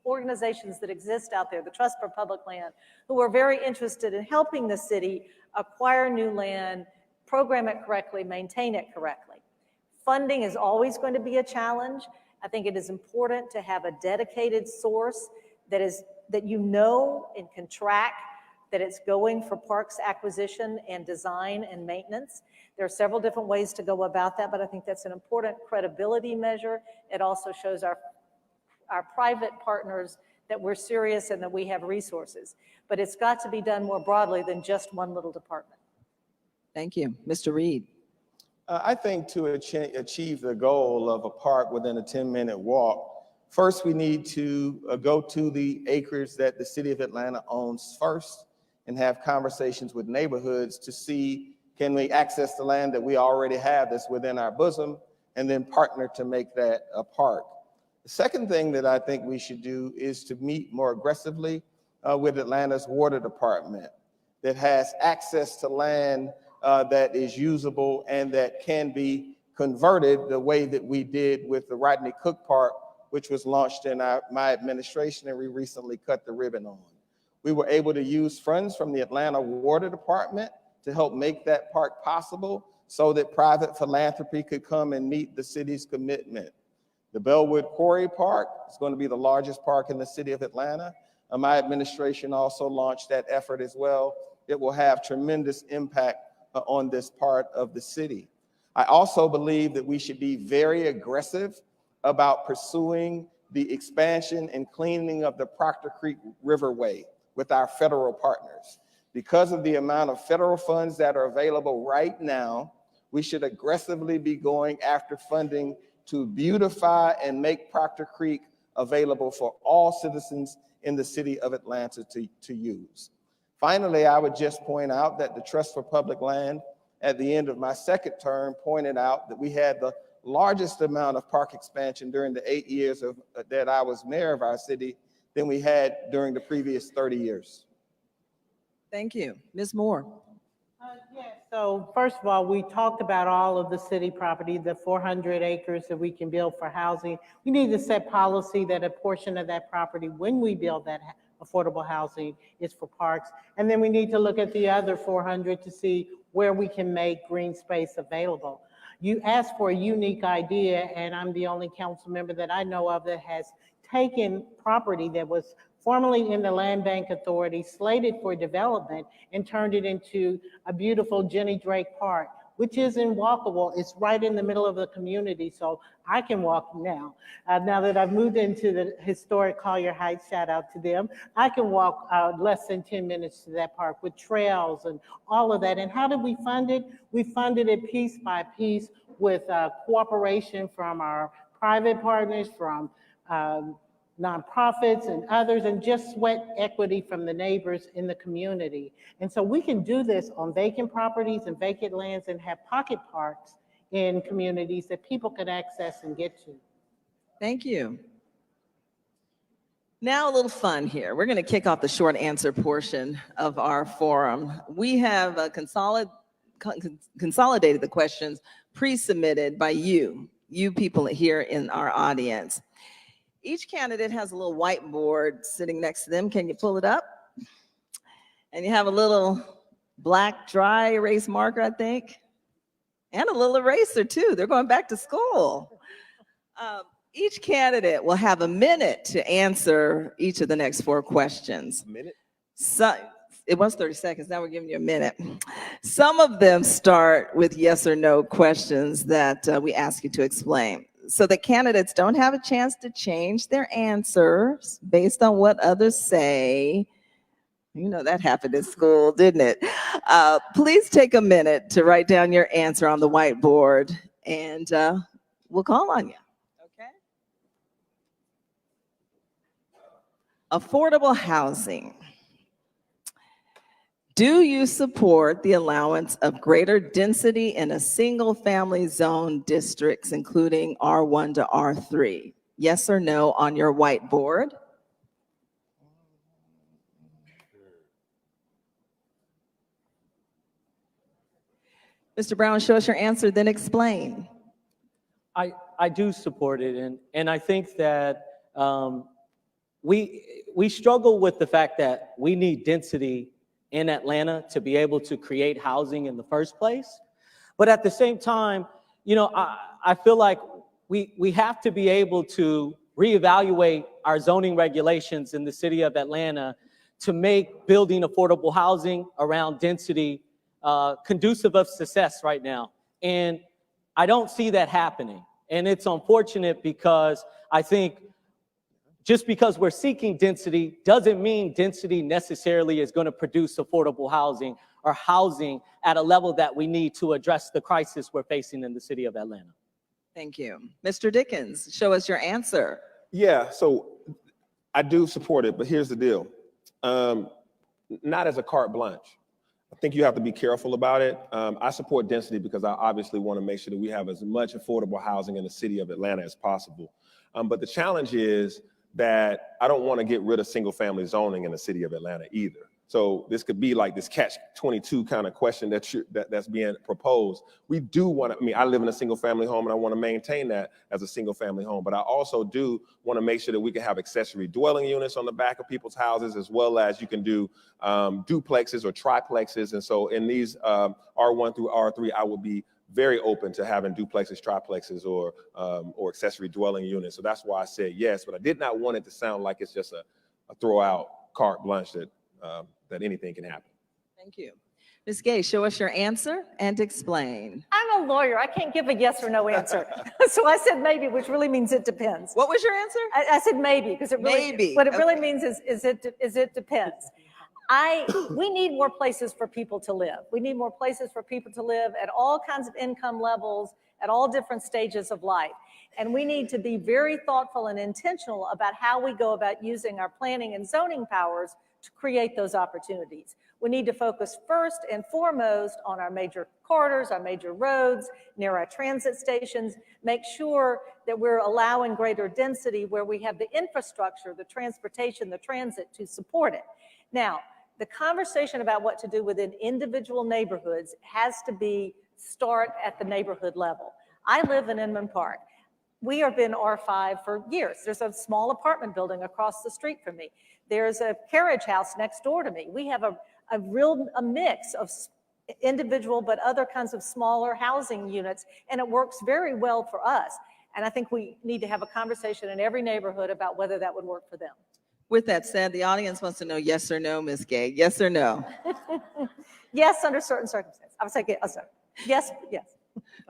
organizations that exist out there, the Trust for Public Land, who are very interested in helping the city acquire new land, program it correctly, maintain it correctly. Funding is always going to be a challenge. I think it is important to have a dedicated source that you know and can track that it's going for parks acquisition and design and maintenance. There are several different ways to go about that, but I think that's an important credibility measure. It also shows our private partners that we're serious and that we have resources. But it's got to be done more broadly than just one little department. Thank you. Mr. Reed. I think to achieve the goal of a park within a 10-minute walk, first we need to go to the acres that the city of Atlanta owns first and have conversations with neighborhoods to see, can we access the land that we already have that's within our bosom, and then partner to make that a park. The second thing that I think we should do is to meet more aggressively with Atlanta's water department that has access to land that is usable and that can be converted the way that we did with the Rodney Cook Park, which was launched in my administration and we recently cut the ribbon on. We were able to use funds from the Atlanta Water Department to help make that park possible so that private philanthropy could come and meet the city's commitment. The Bellwood Quarry Park is going to be the largest park in the city of Atlanta. My administration also launched that effort as well. It will have tremendous impact on this part of the city. I also believe that we should be very aggressive about pursuing the expansion and cleaning of the Proctor Creek Riverway with our federal partners. Because of the amount of federal funds that are available right now, we should aggressively be going after funding to beautify and make Proctor Creek available for all citizens in the city of Atlanta to use. Finally, I would just point out that the Trust for Public Land at the end of my second term pointed out that we had the largest amount of park expansion during the 8 years that I was mayor of our city than we had during the previous 30 years. Thank you. Ms. Moore. Yes, so first of all, we talked about all of the city property, the 400 acres that we can build for housing. We need to set policy that a portion of that property, when we build that affordable housing, is for parks. And then we need to look at the other 400 to see where we can make green space available. You asked for a unique idea, and I'm the only council member that I know of that has taken property that was formerly in the Land Bank Authority, slated for development, and turned it into a beautiful Jenny Drake Park, which is walkable. It's right in the middle of the community, so I can walk now. Now that I've moved into the historic Collier Heights, shout out to them, I can walk less than 10 minutes to that park with trails and all of that. And how did we fund it? We funded it piece by piece with cooperation from our private partners, from nonprofits and others, and just sweat equity from the neighbors in the community. And so we can do this on vacant properties and vacant lands and have pocket parks in communities that people can access and get to. Thank you. Now a little fun here. We're going to kick off the short answer portion of our forum. We have consolidated the questions pre-submitted by you people here in our audience. Each candidate has a little whiteboard sitting next to them. Can you pull it up? And you have a little black dry erase marker, I think, and a little eraser too. They're going back to school. Each candidate will have a minute to answer each of the next 4 questions. A minute? So, it was 30 seconds. Now we're giving you a minute. Some of them start with yes or no questions that we ask you to explain. So the candidates don't have a chance to change their answers based on what others say. You know, that happened in school, didn't it? Please take a minute to write down your answer on the whiteboard, and we'll call on you. Okay? Affordable housing. Do you support the allowance of greater density in a single-family zone districts, including R1 to R3? Yes or no on your whiteboard. Mr. Brown, show us your answer, then explain. I do support it, and I think that we struggle with the fact that we need density in Atlanta to be able to create housing in the first place. But at the same time, you know, I feel like we have to be able to reevaluate our zoning regulations in the city of Atlanta to make building affordable housing around density conducive of success right now. And I don't see that happening. And it's unfortunate because I think just because we're seeking density doesn't mean density necessarily is going to produce affordable housing or housing at a level that we need to address the crisis we're facing in the city of Atlanta. Thank you. Mr. Dickens, show us your answer. Yeah, so I do support it, but here's the deal. Not as a carte blanche. I think you have to be careful about it. I support density because I obviously want to make sure that we have as much affordable housing in the city of Atlanta as possible. But the challenge is that I don't want to get rid of single family zoning in the city of Atlanta either. So this could be like this catch-22 kind of question that's being proposed. We do want to, I mean, I live in a single family home and I want to maintain that as a single family home, but I also do want to make sure that we can have accessory dwelling units on the back of people's houses, as well as you can do duplexes or triplexes. And so in these R1 through R3, I would be very open to having duplexes, triplexes, or accessory dwelling units. So that's why I said yes, but I did not want it to sound like it's just a throw out carte blanche that anything can happen. Thank you. Ms. Gay, show us your answer and explain. I'm a lawyer. I can't give a yes or no answer. So I said maybe, which really means it depends. What was your answer? I said maybe, because it really, maybe. What it really means is it depends. We need more places for people to live. We need more places for people to live at all kinds of income levels, at all different stages of life. And we need to be very thoughtful and intentional about how we go about using our planning and zoning powers to create those opportunities. We need to focus first and foremost on our major corridors, our major roads, near our transit stations, make sure that we're allowing greater density where we have the infrastructure, the transportation, the transit to support it. Now, the conversation about what to do within individual neighborhoods has to start at the neighborhood level. I live in Inman Park. We have been R5 for years. There's a small apartment building across the street from me. There's a carriage house next door to me. We have a mix of individual but other kinds of smaller housing units, and it works very well for us. And I think we need to have a conversation in every neighborhood about whether that would work for them. With that said, the audience wants to know yes or no, Ms. Gay. Yes or no? Yes, under certain circumstances. I would say yes, yes.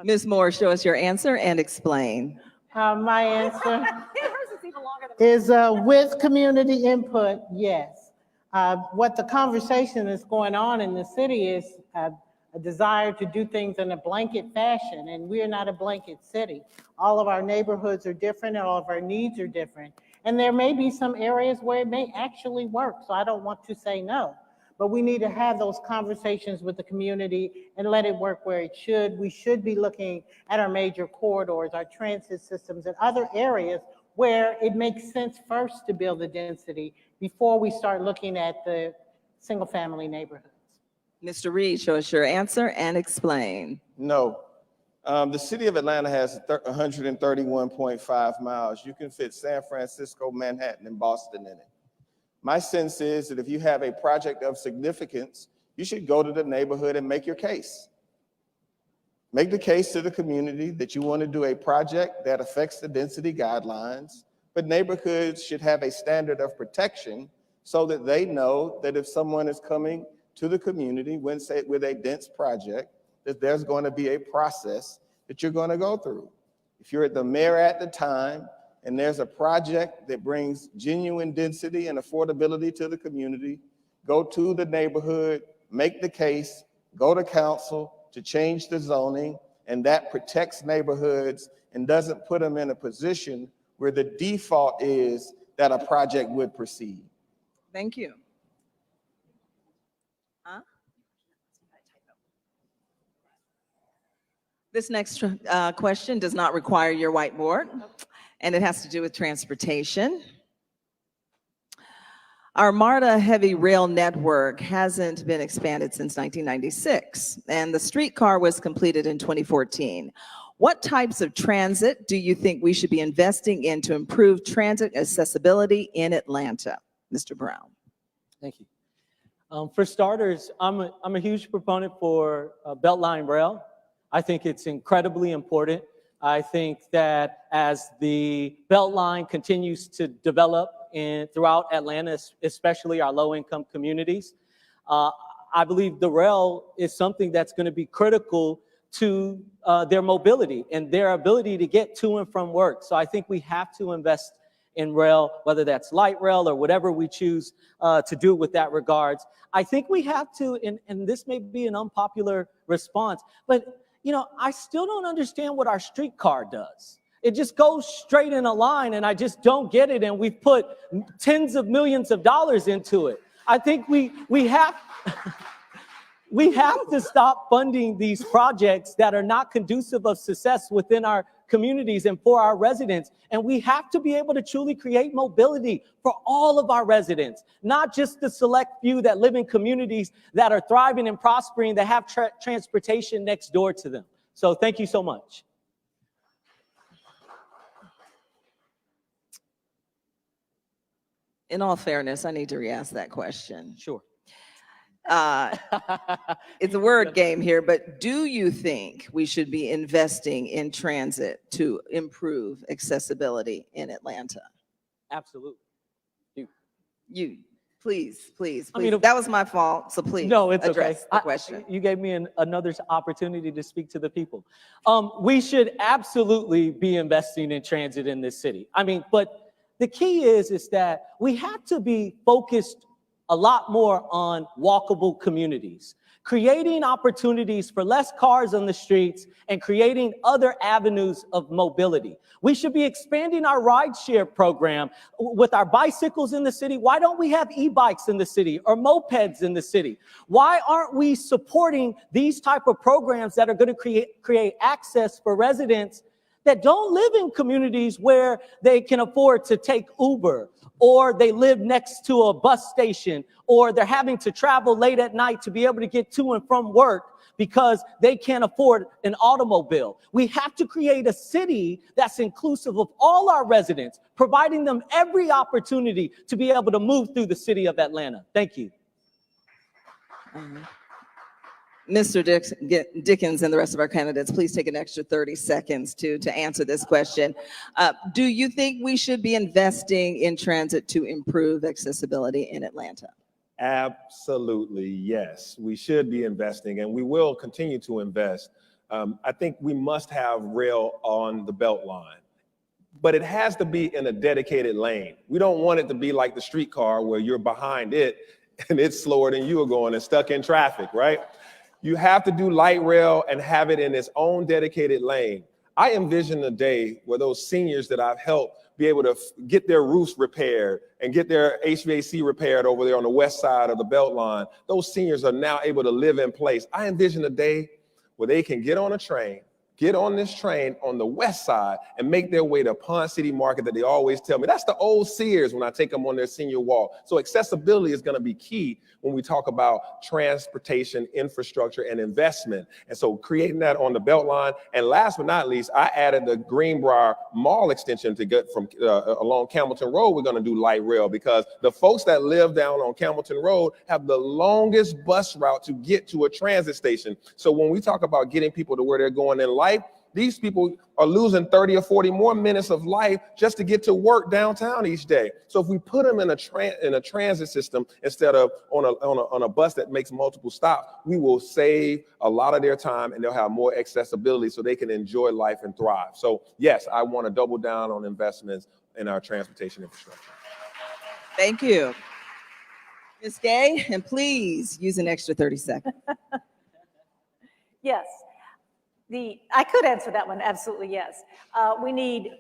Ms. Moore, show us your answer and explain. My answer Hers is even longer than is with community input, yes. What the conversation is going on in the city is a desire to do things in a blanket fashion, and we're not a blanket city. All of our neighborhoods are different, and all of our needs are different. And there may be some areas where it may actually work, so I don't want to say no. But we need to have those conversations with the community and let it work where it should. We should be looking at our major corridors, our transit systems, and other areas where it makes sense first to build the density before we start looking at the single-family neighborhoods. Mr. Reed, show us your answer and explain. No. The city of Atlanta has 131.5 miles. You can fit San Francisco, Manhattan, and Boston in it. My sense is that if you have a project of significance, you should go to the neighborhood and make your case. Make the case to the community that you want to do a project that affects the density guidelines, but neighborhoods should have a standard of protection so that they know that if someone is coming to the community with a dense project, that there's going to be a process that you're going to go through. If you're the mayor at the time and there's a project that brings genuine density and affordability to the community, go to the neighborhood, make the case, go to council to change the zoning, and that protects neighborhoods and doesn't put them in a position where the default is that a project would proceed. Thank you. This next question does not require your whiteboard, and it has to do with transportation. Our MARTA heavy rail network hasn't been expanded since 1996, and the streetcar was completed in 2014. What types of transit do you think we should be investing in to improve transit accessibility in Atlanta? Mr. Brown. Thank you. For starters, I'm a huge proponent for Beltline Rail. I think it's incredibly important. I think that as the Beltline continues to develop throughout Atlanta, especially our low-income communities, I believe the rail is something that's going to be critical to their mobility and their ability to get to and from work. So I think we have to invest in rail, whether that's light rail or whatever we choose to do with that regards. I think we have to, and this may be an unpopular response, but you know, I still don't understand what our streetcar does. It just goes straight in a line, and I just don't get it. And we've put tens of millions of dollars into it. I think we have we have to stop funding these projects that are not conducive of success within our communities and for our residents. And we have to be able to truly create mobility for all of our residents, not just the select few that live in communities that are thriving and prospering, that have transportation next door to them. So thank you so much. In all fairness, I need to re-ask that question. Sure. It's a word game here, but do you think we should be investing in transit to improve accessibility in Atlanta? Absolutely. You, please. I mean, that was my fault, so please no, it's address okay. the question. You gave me another opportunity to speak to the people. We should absolutely be investing in transit in this city. I mean, but the key is that we have to be focused a lot more on walkable communities, creating opportunities for less cars on the streets and creating other avenues of mobility. We should be expanding our rideshare program with our bicycles in the city. Why don't we have e-bikes in the city or mopeds in the city? Why aren't we supporting these type of programs that are going to create access for residents that don't live in communities where they can afford to take Uber, or they live next to a bus station, or they're having to travel late at night to be able to get to and from work because they can't afford an automobile. We have to create a city that's inclusive of all our residents, providing them every opportunity to be able to move through the city of Atlanta. Thank you. Mr. Dickens and the rest of our candidates, please take an extra 30 seconds to answer this question. Do you think we should be investing in transit to improve accessibility in Atlanta? Absolutely, yes. We should be investing, and we will continue to invest. I think we must have rail on the Beltline, but it has to be in a dedicated lane. We don't want it to be like the streetcar where you're behind it and it's slower than you are going and stuck in traffic, right? You have to do light rail and have it in its own dedicated lane. I envision a day where those seniors that I've helped be able to get their roofs repaired and get their HVAC repaired over there on the west side of the Beltline. Those seniors are now able to live in place. I envision a day where they can get on a train get on this train on the west side and make their way to Pond City Market that they always tell me. That's the old Sears when I take them on their senior walk. So accessibility is going to be key when we talk about transportation, infrastructure, and investment. And so creating that on the Beltline. And last but not least, I added the Greenbrier Mall extension to get from along Campbellton Road. We're going to do light rail because the folks that live down on Campbellton Road have the longest bus route to get to a transit station. So when we talk about getting people to where they're going in life, these people are losing 30 or 40 more minutes of life just to get to work downtown each day. So if we put them in a transit system instead of on a bus that makes multiple stops, we will save a lot of their time and they'll have more accessibility so they can enjoy life and thrive. So yes, I want to double down on investments in our transportation infrastructure. Thank you. Ms. Gay, and please use an extra 30 seconds. Yes. I could answer that one, absolutely yes. We need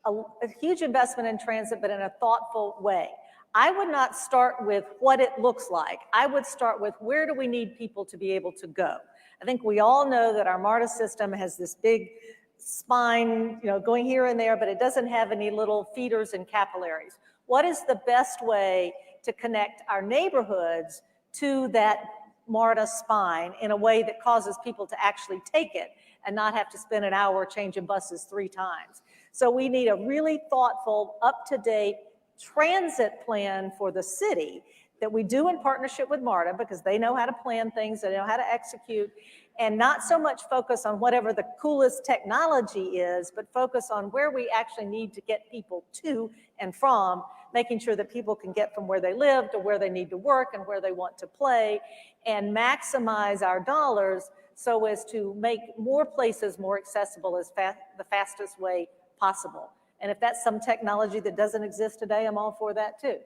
a huge investment in transit, but in a thoughtful way. I would not start with what it looks like. I would start with where do we need people to be able to go? I think we all know that our MARTA system has this big spine, going here and there, but it doesn't have any little feeders and capillaries. What is the best way to connect our neighborhoods to that MARTA spine in a way that causes people to actually take it and not have to spend an hour changing buses 3 times. So we need a really thoughtful, up-to-date transit plan for the city that we do in partnership with MARTA because they know how to plan things, they know how to execute, and not so much focus on whatever the coolest technology is, but focus on where we actually need to get people to and from, making sure that people can get from where they live to where they need to work and where they want to play, and maximize our dollars so as to make more places more accessible as the fastest way possible. And if that's some technology that doesn't exist today, I'm all for that too.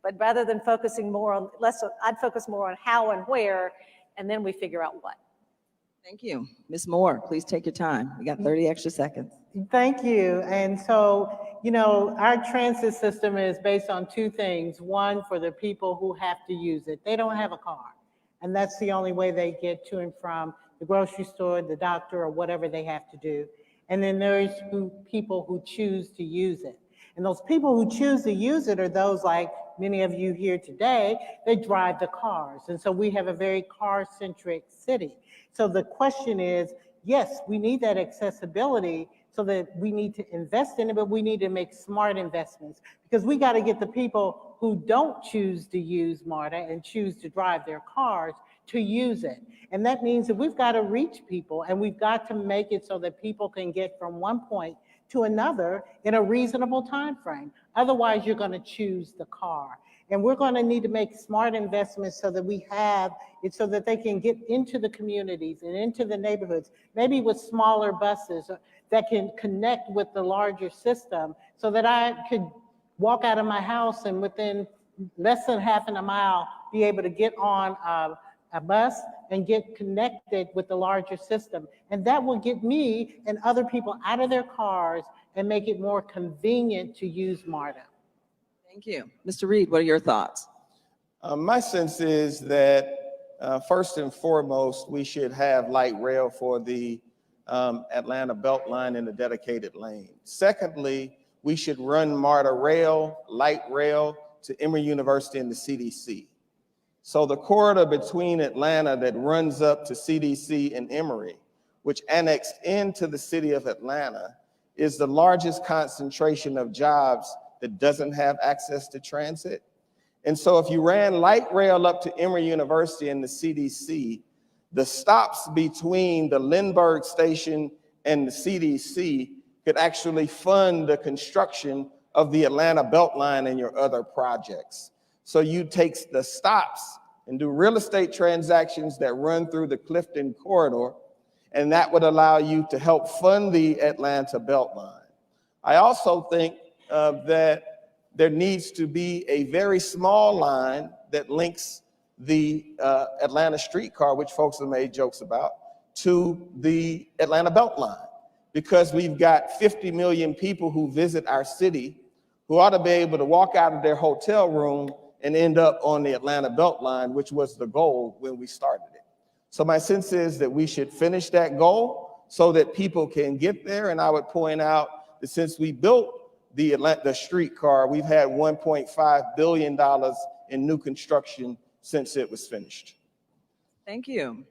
But rather than focusing more on, I'd focus more on how and where, and then we figure out what. Thank you. Ms. Moore, please take your time. We got 30 extra seconds. Thank you. And so, our transit system is based on 2 things. One, for the people who have to use it. They don't have a car. And that's the only way they get to and from the grocery store, the doctor, or whatever they have to do. And then there's people who choose to use it. And those people who choose to use it are those like many of you here today, they drive the cars. And so we have a very car-centric city. So the question is, yes, we need that accessibility so that we need to invest in it, but we need to make smart investments because we got to get the people who don't choose to use MARTA and choose to drive their cars to use it. And that means that we've got to reach people and we've got to make it so that people can get from one point to another in a reasonable time frame. Otherwise, you're going to choose the car. And we're going to need to make smart investments so that we have it so that they can get into the communities and into the neighborhoods, maybe with smaller buses that can connect with the larger system so that I could walk out of my house and within less than half a mile be able to get on a bus and get connected with the larger system. And that will get me and other people out of their cars and make it more convenient to use MARTA. Thank you. Mr. Reed, what are your thoughts? My sense is that first and foremost, we should have light rail for the Atlanta Beltline in the dedicated lane. Secondly, we should run MARTA rail, light rail to Emory University and the CDC. So the corridor between Atlanta that runs up to CDC and Emory, which annexed into the city of Atlanta, is the largest concentration of jobs that doesn't have access to transit. And so if you ran light rail up to Emory University and the CDC, the stops between the Lindbergh station and the CDC could actually fund the construction of the Atlanta Beltline and your other projects. So you take the stops and do real estate transactions that run through the Clifton corridor, and that would allow you to help fund the Atlanta Beltline. I also think that there needs to be a very small line that links the Atlanta streetcar, which folks have made jokes about, to the Atlanta Beltline, because we've got 50 million people who visit our city who ought to be able to walk out of their hotel room and end up on the Atlanta Beltline, which was the goal when we started it. So my sense is that we should finish that goal so that people can get there. And I would point out that since we built the streetcar, we've had $1.5 billion in new construction since it was finished. Thank you.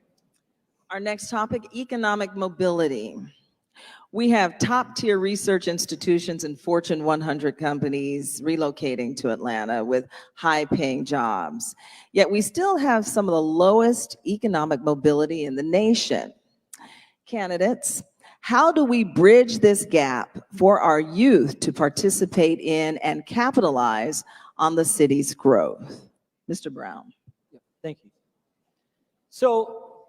Our next topic, economic mobility. We have top-tier research institutions and Fortune 100 companies relocating to Atlanta with high-paying jobs. Yet we still have some of the lowest economic mobility in the nation. Candidates, how do we bridge this gap for our youth to participate in and capitalize on the city's growth? Mr. Brown. Thank you. So,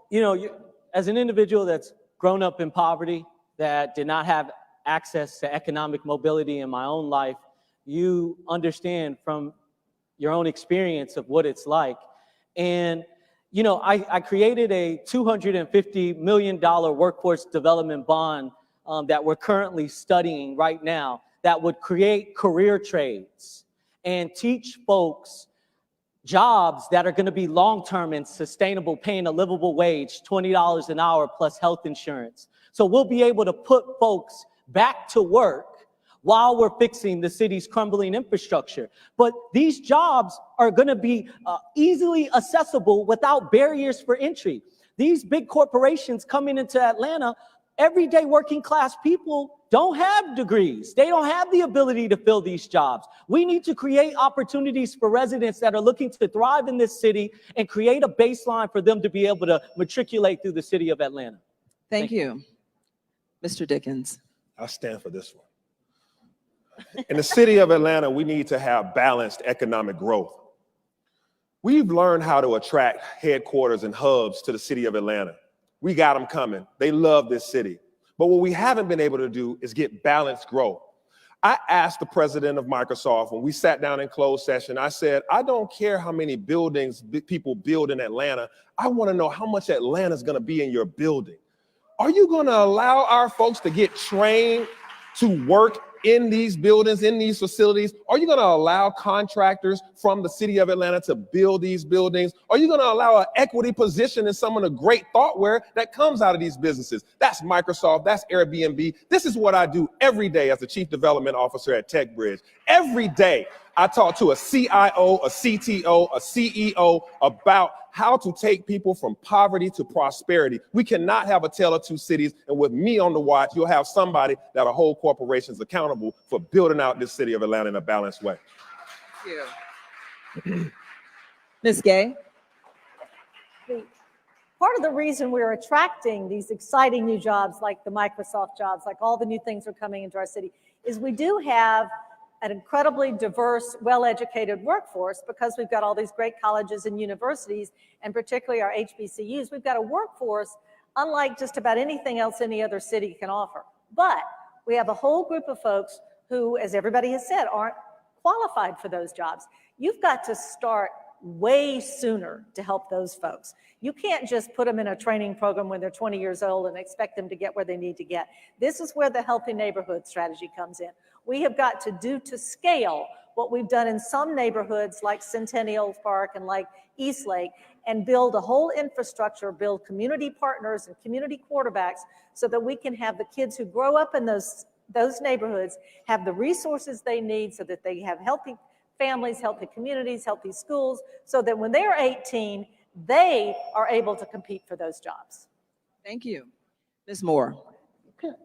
as an individual that's grown up in poverty, that did not have access to economic mobility in my own life, you understand from your own experience of what it's like. And, I created a $250 million workforce development bond that we're currently studying right now that would create career trades and teach folks jobs that are going to be long-term and sustainable, paying a livable wage, $20 an hour plus health insurance. So we'll be able to put folks back to work while we're fixing the city's crumbling infrastructure. But these jobs are going to be easily accessible without barriers for entry. These big corporations coming into Atlanta, everyday working class people don't have degrees. They don't have the ability to fill these jobs. We need to create opportunities for residents that are looking to thrive in this city and create a baseline for them to be able to matriculate through the city of Atlanta. Thank you. Mr. Dickens. I'll stand for this one. In the city of Atlanta, we need to have balanced economic growth. We've learned how to attract headquarters and hubs to the city of Atlanta. We got them coming. They love this city. But what we haven't been able to do is get balanced growth. I asked the president of Microsoft when we sat down in closed session, I said, I don't care how many buildings people build in Atlanta. I want to know how much Atlanta is going to be in your building. Are you going to allow our folks to get trained to work in these buildings, in these facilities? Are you going to allow contractors from the city of Atlanta to build these buildings? Are you going to allow an equity position in some of the great thoughtware that comes out of these businesses? That's Microsoft, that's Airbnb. This is what I do every day as the chief development officer at TechBridge. Every day I talk to a CIO, a CTO, a CEO about how to take people from poverty to prosperity. We cannot have a tale of two cities, and with me on the watch, you'll have somebody that'll hold corporations accountable for building out this city of Atlanta in a balanced way. Thank you. Ms. Gay. Part of the reason we're attracting these exciting new jobs, like the Microsoft jobs, like all the new things are coming into our city, is we do have an incredibly diverse, well-educated workforce because we've got all these great colleges and universities, and particularly our HBCUs. We've got a workforce unlike just about anything else any other city can offer. But we have a whole group of folks who, as everybody has said, aren't qualified for those jobs. You've got to start way sooner to help those folks. You can't just put them in a training program when they're 20 years old and expect them to get where they need to get. This is where the Healthy Neighborhood strategy comes in. We have got to do to scale what we've done in some neighborhoods like Centennial Park and like Eastlake, and build a whole infrastructure, build community partners and community quarterbacks so that we can have the kids who grow up in those neighborhoods have the resources they need so that they have healthy families, healthy communities, healthy schools, so that when they're 18, they are able to compete for those jobs. Thank you. Ms. Moore.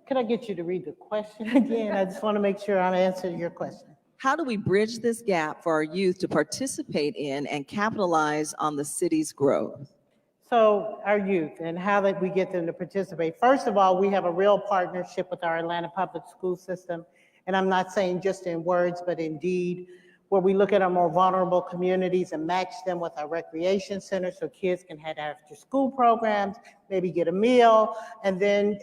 Could I get you to read the question again? I just want to make sure I'm answering your question. How do we bridge this gap for our youth to participate in and capitalize on the city's growth? So our youth and how that we get them to participate. First of all, we have a real partnership with our Atlanta public school system. And I'm not saying just in words, but in deed, where we look at our more vulnerable communities and match them with our recreation centers so kids can have after school programs, maybe get a meal, and then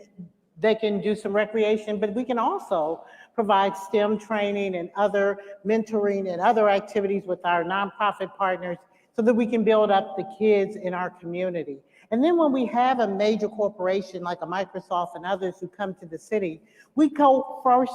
they can do some recreation. But we can also provide STEM training and other mentoring and other activities with our nonprofit partners so that we can build up the kids in our community. And then when we have a major corporation like a Microsoft and others who come to the city, we go first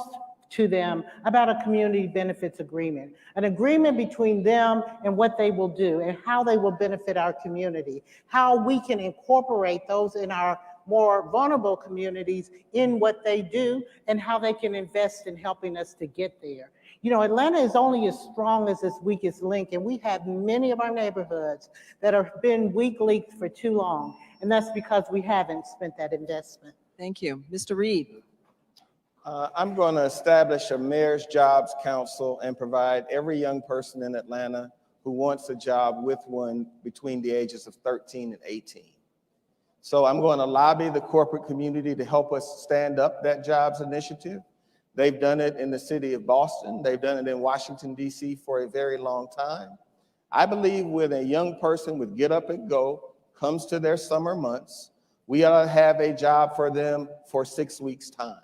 to them about a community benefits agreement, an agreement between them and what they will do and how they will benefit our community, how we can incorporate those in our more vulnerable communities in what they do and how they can invest in helping us to get there. You know, Atlanta is only as strong as its weakest link, and we have many of our neighborhoods that have been weak linked for too long, and that's because we haven't spent that investment. Thank you. Mr. Reed. I'm going to establish a Mayor's Jobs Council and provide every young person in Atlanta who wants a job with one between the ages of 13 and 18. So I'm going to lobby the corporate community to help us stand up that jobs initiative. They've done it in the city of Boston. They've done it in Washington, D.C. for a very long time. I believe when a young person with Get Up and Go comes to their summer months, we ought to have a job for them for 6 weeks' time.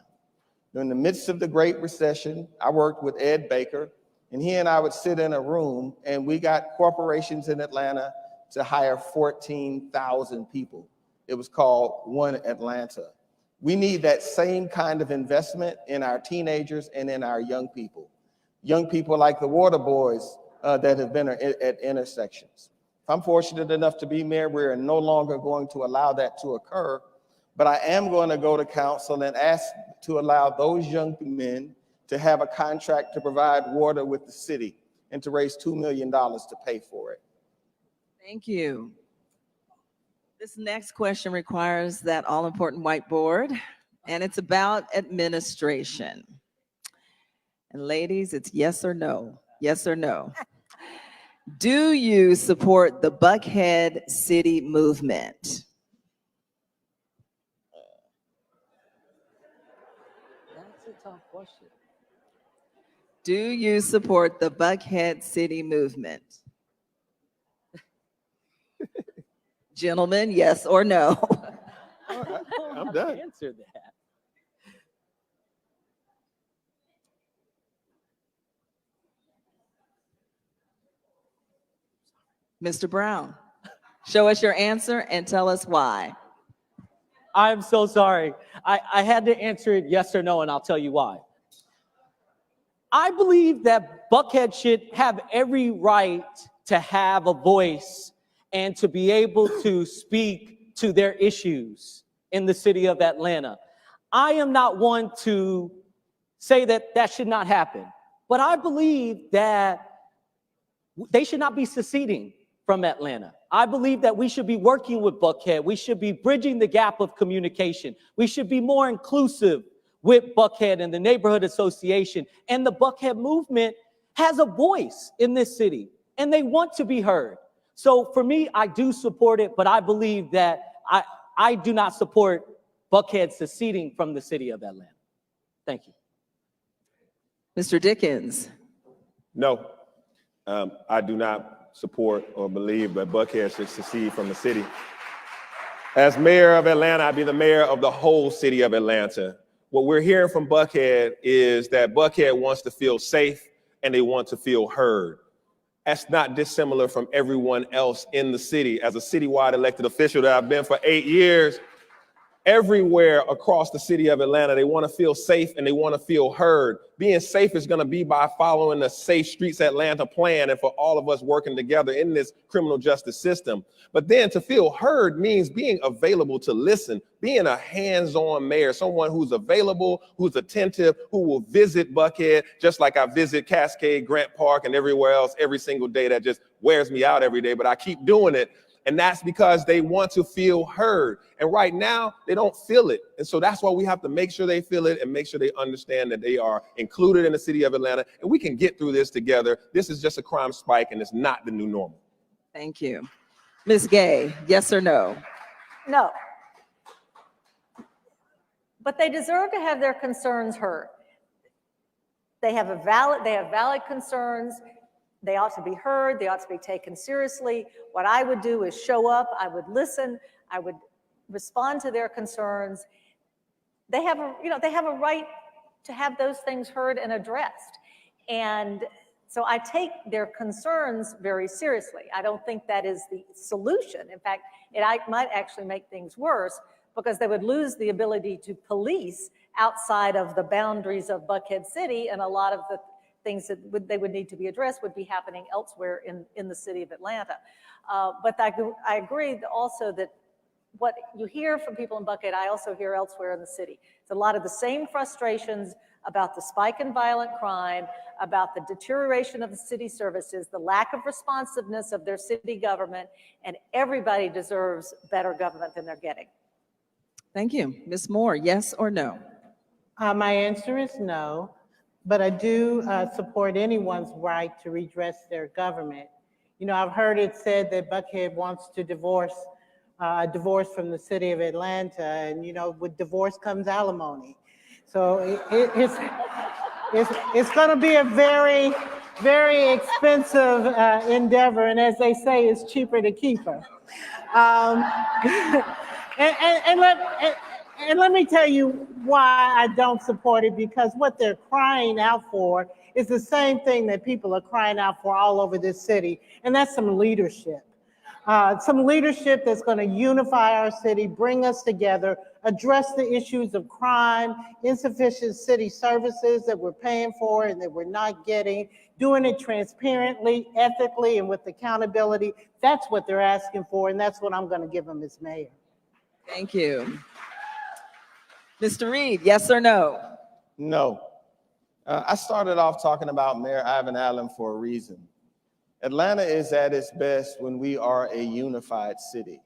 During the midst of the Great Recession, I worked with Ed Baker, and he and I would sit in a room, and we got corporations in Atlanta to hire 14,000 people. It was called One Atlanta. We need that same kind of investment in our teenagers and in our young people. Young people like the Water Boys that have been at intersections. If I'm fortunate enough to be mayor, we're no longer going to allow that to occur, but I am going to go to council and ask to allow those young men to have a contract to provide water with the city and to raise $2 million to pay for it. Thank you. This next question requires that all-important whiteboard, and it's about administration. And ladies, it's yes or no. Yes or no. Do you support the Buckhead City movement? That's a tough question. Do you support the Buckhead City movement? Gentlemen, yes or no? All right, I'm done. Answer that. Mr. Brown, show us your answer and tell us why. I'm so sorry. I had to answer it yes or no, and I'll tell you why. I believe that Buckhead should have every right to have a voice and to be able to speak to their issues in the city of Atlanta. I am not one to say that that should not happen, but I believe that they should not be seceding from Atlanta. I believe that we should be working with Buckhead. We should be bridging the gap of communication. We should be more inclusive with Buckhead and the neighborhood association. And the Buckhead movement has a voice in this city, and they want to be heard. So for me, I do support it, but I believe that I do not support Buckhead seceding from the city of Atlanta. Thank you. Mr. Dickens. No, I do not support or believe that Buckhead should secede from the city. As mayor of Atlanta, I'd be the mayor of the whole city of Atlanta. What we're hearing from Buckhead is that Buckhead wants to feel safe and they want to feel heard. That's not dissimilar from everyone else in the city. As a citywide elected official that I've been for 8 years, everywhere across the city of Atlanta, they want to feel safe and they want to feel heard. Being safe is going to be by following the Safe Streets Atlanta plan and for all of us working together in this criminal justice system. But then to feel heard means being available to listen, being a hands-on mayor, someone who's available, who's attentive, who will visit Buckhead, just like I visit Cascade, Grant Park, and everywhere else every single day. That just wears me out every day, but I keep doing it. And that's because they want to feel heard. And right now, they don't feel it. And so that's why we have to make sure they feel it and make sure they understand that they are included in the city of Atlanta. And we can get through this together. This is just a crime spike, and it's not the new normal. Thank you. Ms. Gay, yes or no? No. But they deserve to have their concerns heard. They have valid concerns. They ought to be heard. They ought to be taken seriously. What I would do is show up. I would listen. I would respond to their concerns. They have a right to have those things heard and addressed. And so I take their concerns very seriously. I don't think that is the solution. In fact, it might actually make things worse because they would lose the ability to police outside of the boundaries of Buckhead City, and a lot of the things that they would need to be addressed would be happening elsewhere in the city of Atlanta. But I agree also that what you hear from people in Buckhead, I also hear elsewhere in the city. It's a lot of the same frustrations about the spike in violent crime, about the deterioration of the city services, the lack of responsiveness of their city government, and everybody deserves better government than they're getting. Thank you. Ms. Moore, yes or no? My answer is no, but I do support anyone's right to redress their government. You know, I've heard it said that Buckhead wants to divorce from the city of Atlanta, and you know, with divorce comes alimony. So it's going to be a very, very expensive endeavor, and as they say, it's cheaper to keep her. And let me tell you why I don't support it, because what they're crying out for is the same thing that people are crying out for all over this city, and that's some leadership. Some leadership that's going to unify our city, bring us together, address the issues of crime, insufficient city services that we're paying for and that we're not getting, doing it transparently, ethically, and with accountability. That's what they're asking for, and that's what I'm going to give them as mayor. Thank you. Mr. Reed, yes or no? No. I started off talking about Mayor Ivan Allen for a reason. Atlanta is at its best when we are a unified city,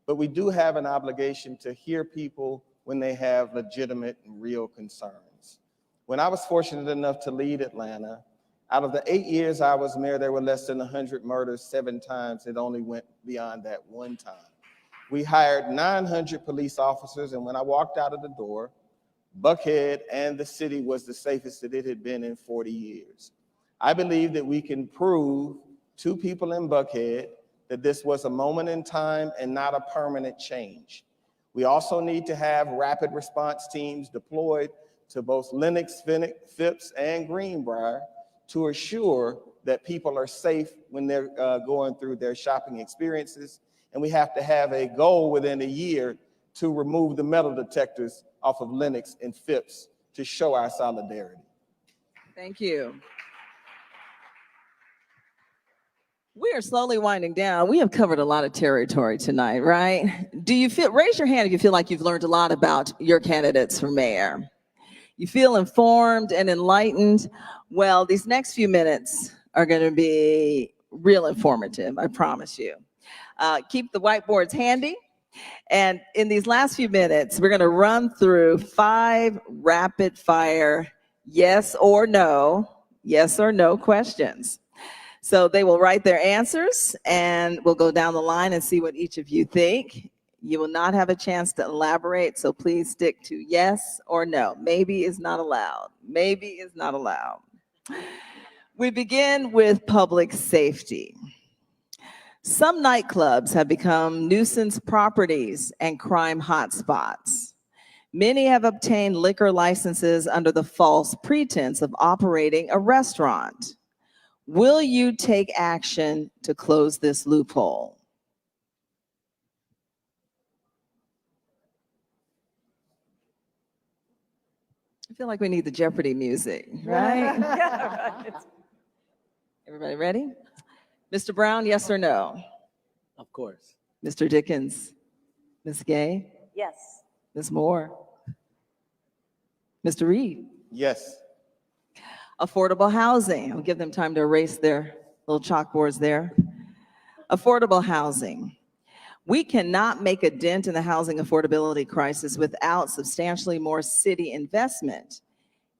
but we do have an obligation to hear people when they have legitimate and real concerns. When I was fortunate enough to lead Atlanta, out of the 8 years I was mayor, there were less than 100 murders 7 times. It only went beyond that 1 time. We hired 900 police officers, and when I walked out of the door, Buckhead and the city was the safest that it had been in 40 years. I believe that we can prove to people in Buckhead that this was a moment in time and not a permanent change. We also need to have rapid response teams deployed to both Lenox, Phipps, and Greenbrier to assure that people are safe when they're going through their shopping experiences. And we have to have a goal within a year to remove the metal detectors off of Lenox and Phipps to show our solidarity. Thank you. We are slowly winding down. We have covered a lot of territory tonight, right? Do you feel, raise your hand if you feel like you've learned a lot about your candidates for mayor. You feel informed and enlightened? Well, these next few minutes are going to be real informative, I promise you. Keep the whiteboards handy. And in these last few minutes, we're going to run through 5 rapid fire yes or no questions. So they will write their answers and we'll go down the line and see what each of you think. You will not have a chance to elaborate, so please stick to yes or no. Maybe is not allowed. Maybe is not allowed. We begin with public safety. Some nightclubs have become nuisance properties and crime hotspots. Many have obtained liquor licenses under the false pretense of operating a restaurant. Will you take action to close this loophole? I feel like we need the Jeopardy music, right? Yeah, right. Everybody ready? Mr. Brown, yes or no? Of course. Mr. Dickens? Ms. Gay? Yes. Ms. Moore? Mr. Reed? Yes. Affordable housing. I'll give them time to erase their little chalkboards there. Affordable housing. We cannot make a dent in the housing affordability crisis without substantially more city investment.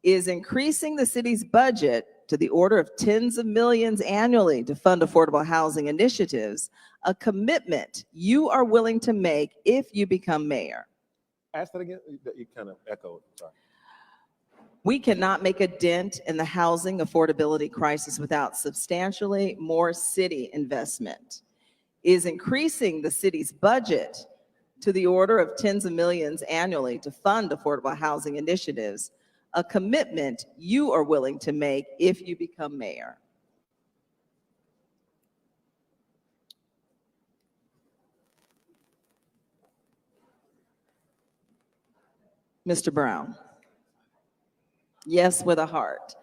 Is increasing the city's budget to the order of tens of millions annually to fund affordable housing initiatives a commitment you are willing to make if you become mayor? Ask that again. You kind of echoed. Sorry. We cannot make a dent in the housing affordability crisis without substantially more city investment. Is increasing the city's budget to the order of tens of millions annually to fund affordable housing initiatives a commitment you are willing to make if you become mayor? Mr. Brown? Yes, with a heart.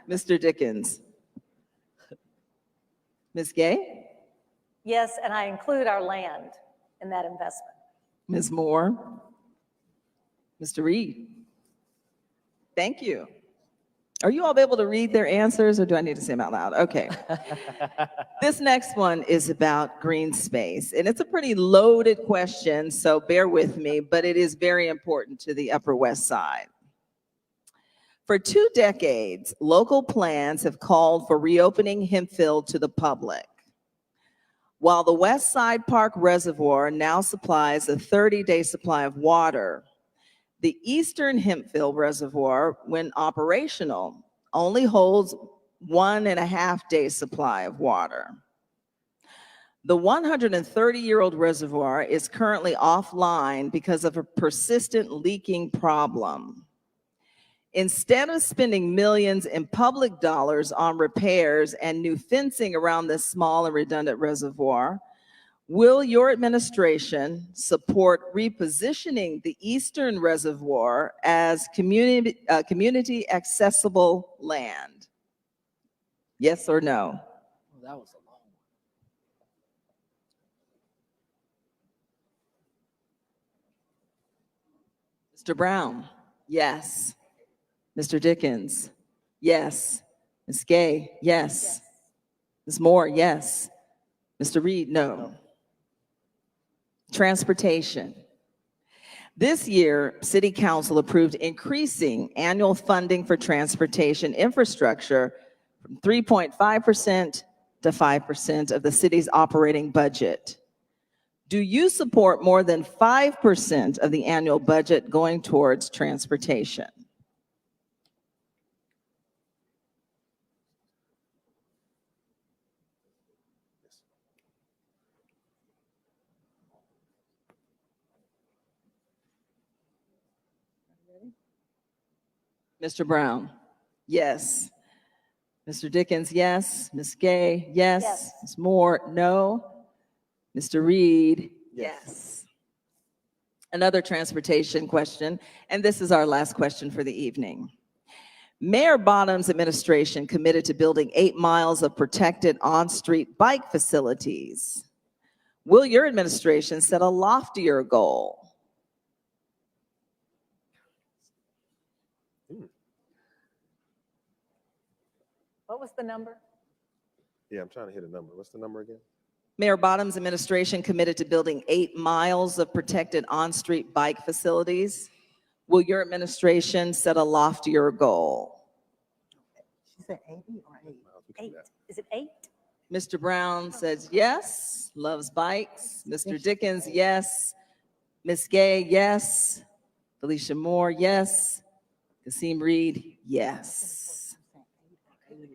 Mr. Dickens? Ms. Gay? Yes, and I include our land. in that investment. Ms. Moore. Mr. Reed. Thank you. Are you all able to read their answers, or do I need to say them out loud? Okay. This next one is about green space, and it's a pretty loaded question, so bear with me, but it is very important to the Upper West Side. For 2 decades, local plans have called for reopening Hempfield to the public. While the West Side Park Reservoir now supplies a 30-day supply of water, the Eastern Hempfield Reservoir, when operational, only holds 1.5-day supply of water. The 130-year-old reservoir is currently offline because of a persistent leaking problem. Instead of spending millions in public dollars on repairs and new fencing around this small and redundant reservoir, will your administration support repositioning the Eastern Reservoir as community accessible land? Yes or no? Well, that was a long one. Mr. Brown, yes. Mr. Dickens, yes. Ms. Gay, yes. Ms. Moore, yes. Mr. Reed, no. Transportation. This year, City Council approved increasing annual funding for transportation infrastructure from 3.5% to 5% of the city's operating budget. Do you support more than 5% of the annual budget going towards transportation? Mr. Brown, yes. Mr. Dickens, yes. Ms. Gay, yes. Yes. Ms. Moore, no. Mr. Reed, yes. Another transportation question, and this is our last question for the evening. Mayor Bottom's administration committed to building 8 miles of protected on-street bike facilities. Will your administration set a loftier goal? What was the number? Yeah, I'm trying to hit a number. What's the number again? Mayor Bottom's administration committed to building 8 miles of protected on-street bike facilities. Will your administration set a loftier goal? She said 80 or 8? 8. Is it 8? Mr. Brown says yes, loves bikes. Mr. Dickens, yes. Ms. Gay, yes. Felicia Moore, yes. Kasim Reed, yes.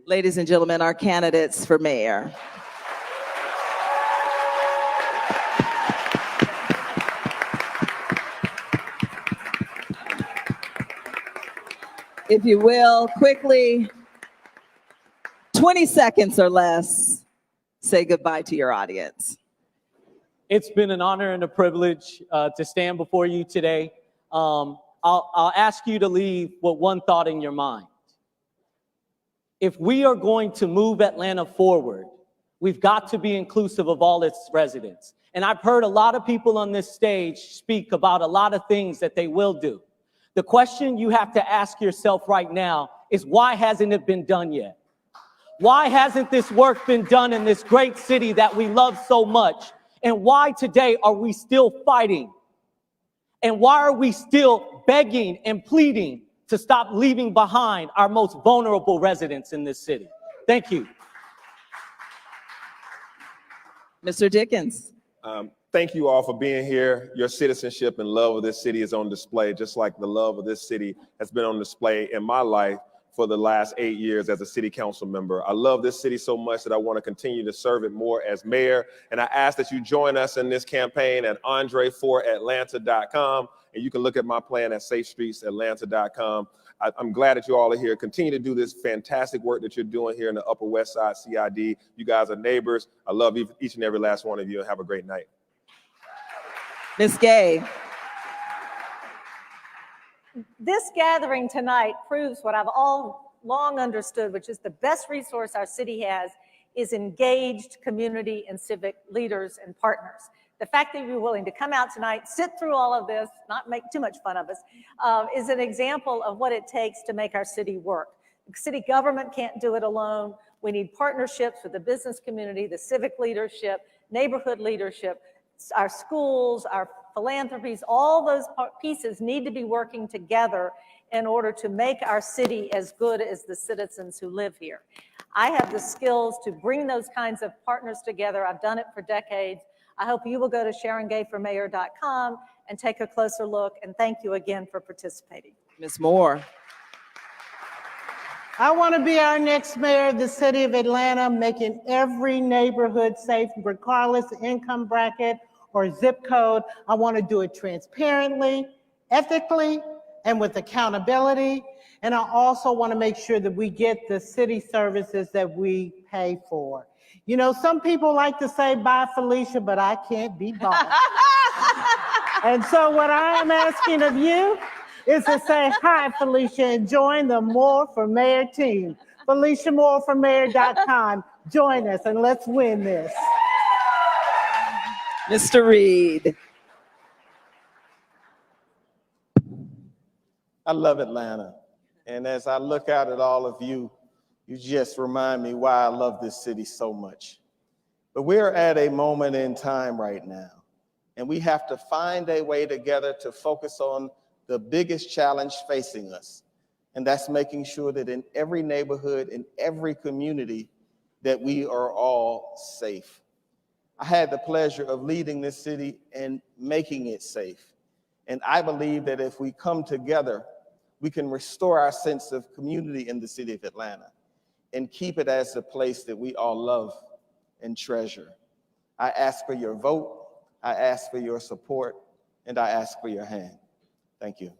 Ladies and gentlemen, our candidates for mayor. If you will, quickly, 20 seconds or less, say goodbye to your audience. It's been an honor and a privilege to stand before you today. I'll ask you to leave with one thought in your mind. If we are going to move Atlanta forward, we've got to be inclusive of all its residents. And I've heard a lot of people on this stage speak about a lot of things that they will do. The question you have to ask yourself right now is, why hasn't it been done yet? Why hasn't this work been done in this great city that we love so much? And why today are we still fighting? And why are we still begging and pleading to stop leaving behind our most vulnerable residents in this city? Thank you. Mr. Dickens. Thank you all for being here. Your citizenship and love of this city is on display, just like the love of this city has been on display in my life for the last 8 years as a city council member. I love this city so much that I want to continue to serve it more as mayor. And I ask that you join us in this campaign at andre4atlanta.com. And you can look at my plan at safestreetsatlanta.com. I'm glad that you all are here. Continue to do this fantastic work that you're doing here in the Upper West Side CID. You guys are neighbors. I love each and every last one of you, and have a great night. Ms. Gay. This gathering tonight proves what I've all long understood, which is the best resource our city has is engaged community and civic leaders and partners. The fact that you're willing to come out tonight, sit through all of this, not make too much fun of us, is an example of what it takes to make our city work. City government can't do it alone. We need partnerships with the business community, the civic leadership, neighborhood leadership, our schools, our philanthropies. All those pieces need to be working together in order to make our city as good as the citizens who live here. I have the skills to bring those kinds of partners together. I've done it for decades. I hope you will go to SharonGayForMayor.com and take a closer look. And thank you again for participating. Ms. Moore. I want to be our next mayor of the city of Atlanta, making every neighborhood safe, regardless of income bracket or zip code. I want to do it transparently, ethically, and with accountability. And I also want to make sure that we get the city services that we pay for. You know, some people like to say, bye, Felicia, but I can't be bought. And so what I am asking of you is to say, hi, Felicia, and join the More for Mayor team. FeliciaMoreForMayor.com. Join us and let's win this. Mr. Reed. I love Atlanta. And as I look out at all of you, you just remind me why I love this city so much. But we're at a moment in time right now, and we have to find a way together to focus on the biggest challenge facing us. And that's making sure that in every neighborhood, in every community, that we are all safe. I had the pleasure of leading this city and making it safe. And I believe that if we come together, we can restore our sense of community in the city of Atlanta and keep it as a place that we all love and treasure. I ask for your vote, I ask for your support, and I ask for your hand. Thank you.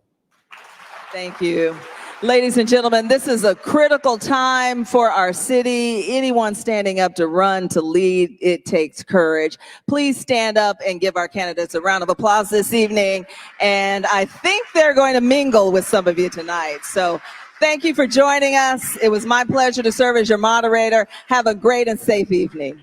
Thank you. Ladies and gentlemen, this is a critical time for our city. Anyone standing up to run, to lead, it takes courage. Please stand up and give our candidates a round of applause this evening. And I think they're going to mingle with some of you tonight. So thank you for joining us. It was my pleasure to serve as your moderator. Have a great and safe evening.